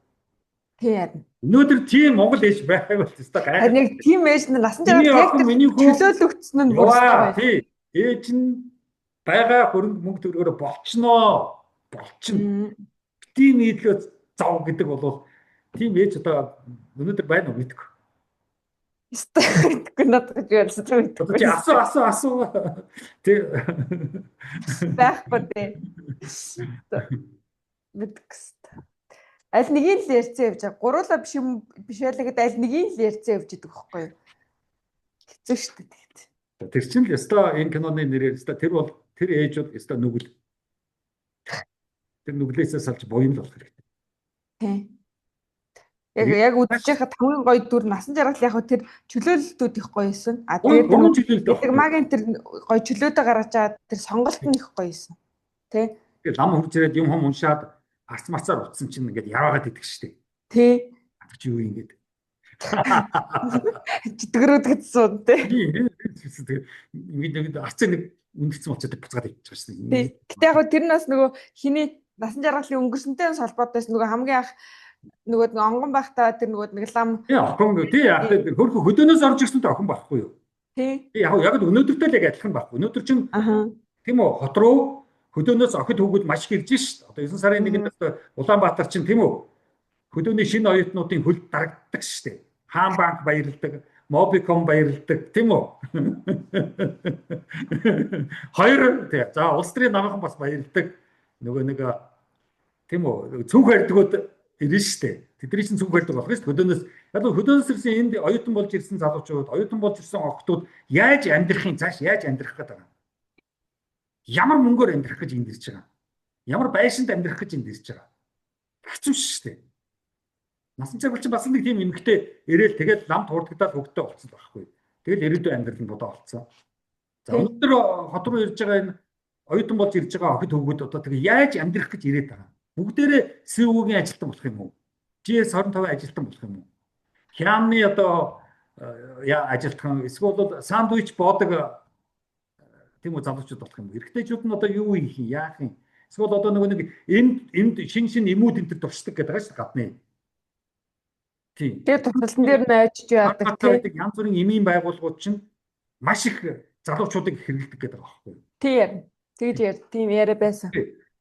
Тийм. Өнөөдөр тийм Монгол ээж байвал теста гайхах. Харин яг тийм ээж нь насан Миний жаргал охин, миний хүү чөлөөлөгдсөн нь бүр өстой яваа. гоё. Тий. Ээж нь байгаа хөрөнгө мөнгө төгрөгөөр болчихноо. Болчихно. Тийм нийтлөө зов гэдэг бол тийм ээж одоо өнөөдөр байна уу гэдэггүй. Эсвэл надад гэж ярьсан Одоо чи асуу. Тий. Байхгүй дээ. Мэдгэс. Аль нэгийг л ярьцсан явж байгаа. Гуруула биш юм биш байлаа гэдээ аль нэгийг л ярьцсан явж идэг байхгүй юу? Хэцүү шүү дээ тэгэхэд. Тэр чинь л өстой энэ киноны нэрээр өстой тэр бол тэр ээж бол өстой нүгэл. Тэр нүглээсээ салж буян л болох хэрэгтэй. Тийм. Яг үдчихэж хахад хамгийн гоё дүр насан жаргал яг тэр чөлөөлөлтүүд их гоё юусэн. А тэгээд тэр магийн тэр гоё чөлөөтэй гаргаж байгаа тэр сонголт нь их гоё юусэн. Тэ? Тэгээд лам хурж ирээд юм хом уншаад арц марцаар утсан чинь ингээд яваагаад идэх штеп. Тэ. Чи юу ингэж. Читгэрүүд гэсэн тэ. Ингээд арцаа нэг үндсэн болчиход буцаад идчих штеп. Гэтэ яг тэр нас нөгөө хиний насан жаргалын өнгөрсөнтэй холбоотойс нөгөө хамгийн анх нөгөө онгон байхдаа тэр нөгөө нэг лам охин тий яг хөрхө хөдөөнөөс орж ирсэнтэй охин байхгүй юу? Тий. Яг өнөөдөртэй л яг адилхан байхгүй. Өнөөдөр чинь тийм үү хот руу хөдөөнөөс охид хүүгүүд маш их ирж шít. Одоо 9 сарын 1-нд Улаанбаатар чинь тийм үү хөдөөний шинэ оюутнуудын хөл дарагддаг шít. Хаан банк баярладаг, Mobicom баярладаг тийм үү? Хоёр тий. За улс төрийн намхан бас баярладаг. Нөгөө нэг тийм үү цүнх хайрдгууд ирнэ штэ. Тэдний чинь цүнх барьдаг болох шүү дээ. Хөдөөнөөс ирсэн энд оюутан болж ирсэн залуучууд, оюутан болж ирсэн охтууд яаж амьдрахын цааш яаж амьдрах гэдэг байгаа. Ямар мөнгөөр амьдрах гэж энд ирж байгаа. Ямар байшинд амьдрах гэж энд ирж байгаа. Хэцүү шүү дээ. Насан цагт чинь бас нэг тийм эмгтэй ирээл тэгэл лам туурдагдаад хөвгтэй болцсон байхгүй. Тэгэл ирээдүйн амьдрал нь бодоо болцсон. За өнөөдөр хот руу ирж байгаа энэ оюутан болж ирж байгаа охид хөвгүүд одоо тэгээ яаж амьдрах гэж ирээд байгаа. Бүгдээрээ СУ-гийн ажилтан болох юм уу? GS25 ажилтан болох юм уу? Хямны одоо ажилтан эсвэл сандвич боодог тийм үү залуучууд болох юм уу? Эрэгтэйчүүд нь одоо юу хийх юм? Яах юм? Эсвэл одоо нэг энд шин эмүүд энэ төр туршдаг гэдэг байгаа шүү гадны. Тийм. Тэгээ тусалсан дээр нь айчж яадаг тийм. Янз бүрийн эмийн байгууллагууд чинь маш их залуучуудыг хэрэглэдэг гэдэг байгаа байхгүй юу? Тийм. Тэгж тийм яриа байсан.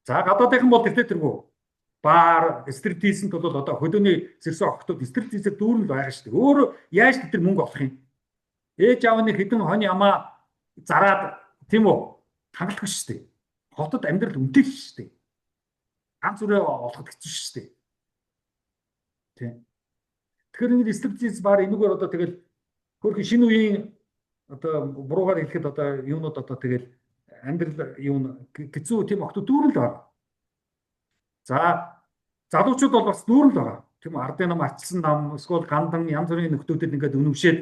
За гадаадынхан бол тэргүү баар стриптизэнд бол одоо хөдөөний сэрсэн охтууд стриптизээр дүүрэн л байгаа шүү дээ. Өөр яаж тэр мөнгө олох юм? Ээж аав нэг хэдэн хонь ямаа зараад тийм үү хангалтгүй шүү дээ. Хотод амьдрал үнэтэй шүү дээ. Ганц үрээ олоход хэцүү шүү дээ. Тийм. Тэгэхээр ингэ стриптиз баар энэгээр одоо тэгэл хөрхи шинэ үеийн одоо буруугаар хэлэхэд одоо юунууд одоо тэгэл амьдрал юу хэцүү тийм охтууд дүүрэн л байгаа. За залуучууд бол бас дүүрэн л байгаа. Тийм ардын нам ачилсан нам эсвэл гандан янз бүрийн нөхдүүдэд ингээд өнөмшээд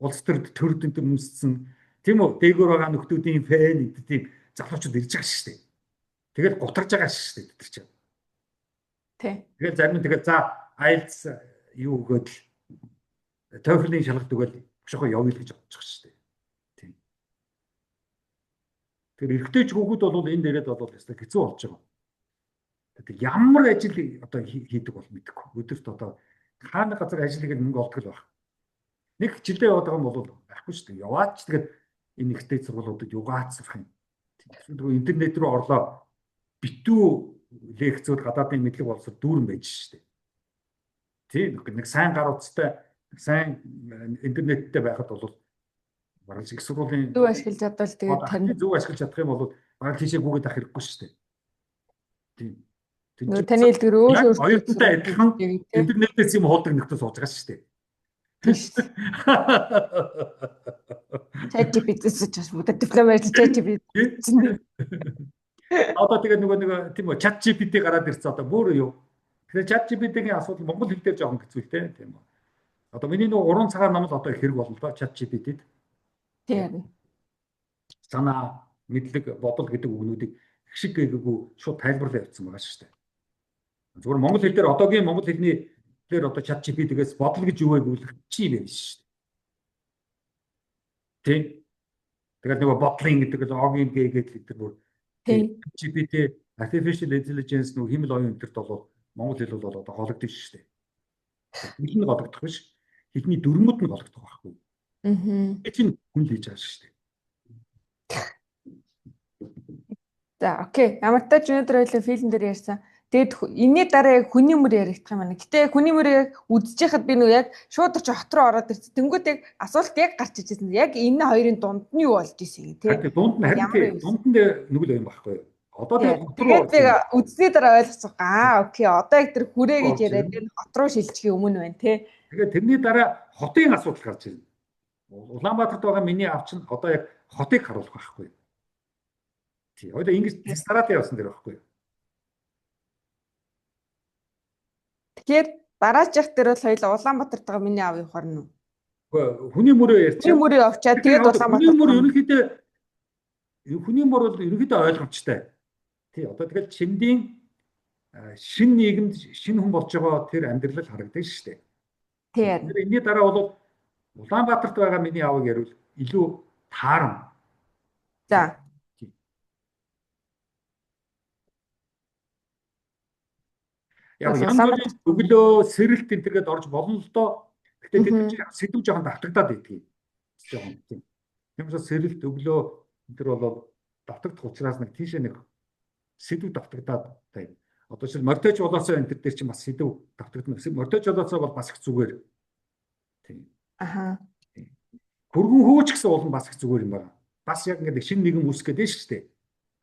улс төрд төрд энэ нүссэн тийм үү дээгүүр байгаа нөхдүүдийн фэн тийм залуучууд ирж байгаа шүү дээ. Тэгэл гутарж байгаа шүү дээ тэр чинь. Тий. Тэгэл зарим нь тэгэл за IELTS юу өгөөд л TOEFL-ийн шалгалт өгөөл бошоо явъя л гэж бодож байгаа шүү дээ. Тийм. Тэр эрэгтэй хүүхэд бол энэ дээрээ бол ястаа хэцүү болж байгаа. Тэгээд ямар ажил одоо хийдэг бол мэдэхгүй. Өдөрт одоо хаана газар ажил хийгээд мөнгө олдог л баг. Нэг жилдээ яваад байгаа юм бол байхгүй шүү дээ. Яваад ч тэгээд энэ ихтэй сургуулиудад югаацсах юм. Тэгэхээр интернет рүү орлоо битүү лекцүүд гадаадын мэдлэг болсод дүүрэн байж шүү дээ. Тийм нэг сайн гар утастай сайн интернеттэй байхад бол бараг их сургуулийн зөв ашиглаж чадвал тэгээд тань зөв ашиглаж чадах юм бол бараг тийшээ гүгээд авах хэрэггүй шүү дээ. Тийм. Таны хэлдгэр өөр оюутантай адилхан интернетээс юм хуулдаг нөхдөд сууж байгаа шүү дээ. ChatGPT-с ч бас бүгд диплом ажиллаж ChatGPT. Одоо тэгээд нөгөө тийм үү ChatGPT гараад ирсэн одоо бүр юу. Тэгэхээр ChatGPT-ийн асуудал монгол хэл дээр жоохон хэцүү те тийм үү. Одоо миний нөгөө уран цагаан нам л одоо хэрэг болно доо ChatGPT-д. Тийм. Санаа, мэдлэг, бодол гэдэг үгнүүдийг их шиг гээгүй шууд тайлбарлаа явуулсан байгаа шүү дээ. Зүгээр монгол хэл дээр одоогийн монгол хэлний дээр одоо ChatGPT-гээс бодол гэж юу вэ гэвэл чи юм шүү дээ. Тийм. Тэгээд нөгөө бодлын гэдэг л огийн гээ гэдэг бүр GPT artificial intelligence нөгөө химэл оюун өнтөрт бол монгол хэл бол одоо гологдсон шүү дээ. Хэл нь гологдох биш. Хэлний дүрмүүд нь гологдох байхгүй. Энэ хүн л хийж байгаа шүү дээ. За окей. Ямар ч тач өнөөдөр хоёлаа фильм дээр ярьсан. Тэгээд энэний дараа яг хүний мөр яригдах юм байна. Гэтэ хүний мөрийг үзэж яхад би нөгөө яг шууд ч хот руу ороод ирсэн. Тэнгүүд яг асуулт яг гарч ижсэн. Яг энэ хоёрын дунд нь юу болж ийсэн тий. Дунд нь харин дунданд нүгэл юм байхгүй юу? Одоо тэгээд би үзсний дараа ойлгосон. Окей. Одоо яг тэр хүрээ гэж яриад энэ хот руу шилжихийн өмнө байна тий. Тэгээд тэрний дараа хотын асуудал гарч ирнэ. Улаанбаатарт байгаа миний авч нь одоо яг хотыг харуулах байхгүй. Тий. Одоо ингэж стараад явсан дэр байхгүй. Тэгэхээр дараач явах дээр бол хоёул Улаанбаатарт байгаа миний аав явах орно. Хүний мөрөө ярьчих. Хүний мөрөө авчаад тэгээд Улаанбаатар. Хүний мөр бол ерөнхийдөө ойлгомжтой. Тий. Одоо тэгэл Чимдийн шин нийгэмд шин хүн болж байгаа тэр амьдрал харагддаг шүү дээ. Тий. Энэний дараа бол Улаанбаатарт байгаа миний аавыг ярил илүү таарам. За. Яг янз бүрийн өглөө сэрэлт энэ төргээд орж болно л доо. Гэхдээ тэд чинь сэдв жоохон давтагдаад байдгийг. Жоохон тийм. Юмсаа сэрэлт өглөө энэ төр бол давтагдах учраас нэг тийшээ нэг сэдв давтагдаад байна. Одоо чинь мордоч болоосоо энэ төр дээр чинь бас сэдв давтагдана. Мордоч болоосоо бол бас их зүгээр. Тийм. Аха. Хөргөн хөөч гэсэн бол бас их зүгээр юм байна. Бас яг ингэ шинэ нэгэн үүсгээд байна шүү дээ.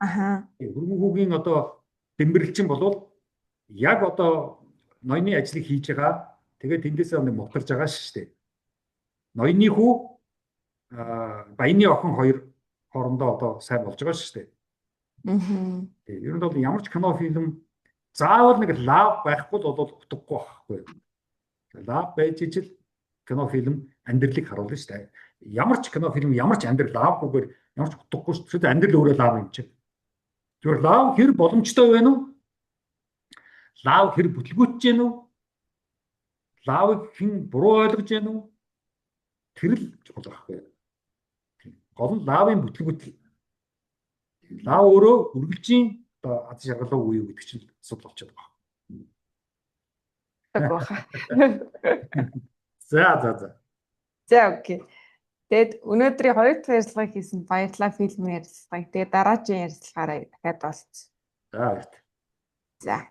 Аха. Хөргөн хүүгийн одоо дэмбэрэлчин болвол яг одоо ноёны ажлыг хийж байгаа. Тэгээд тэндээсээ нэг мутарж байгаа шүү дээ. Ноёны хүү баяны охин хоёр хоорондоо одоо сайн болж байгаа шүү дээ. Аа. Ер нь бол ямар ч кино фильм заавал нэг лав байхгүй л бол утгагүй байхгүй. Лав байж ижил кино фильм амьдралыг харуулна шүү дээ. Ямар ч кино фильм ямар ч амьдрал лавгүйгээр ямар ч утгагүй шүү дээ. Амьдрал өөрөө лав юм чинь. Зүгээр лав хэр боломжтой байна уу? Лав хэр бүтлгүүтж гэнэ үү? Лавыг хэн буруу ойлгож гэнэ үү? Тэр л чухал байхгүй. Гол нь лавын бүтлгүүт. Лав өөрөө үргэлжийн одоо аз жаргалаа үе гэдэг чинь асуудал болчиход байгаа. За. За окей. Тэгэд өнөөдрийн хоёр дахь ярилцлага хийсэн баярлалаа фильм ярилцлага. Тэгээд дараагийн ярилцлагаараа дахиад болцсон. За.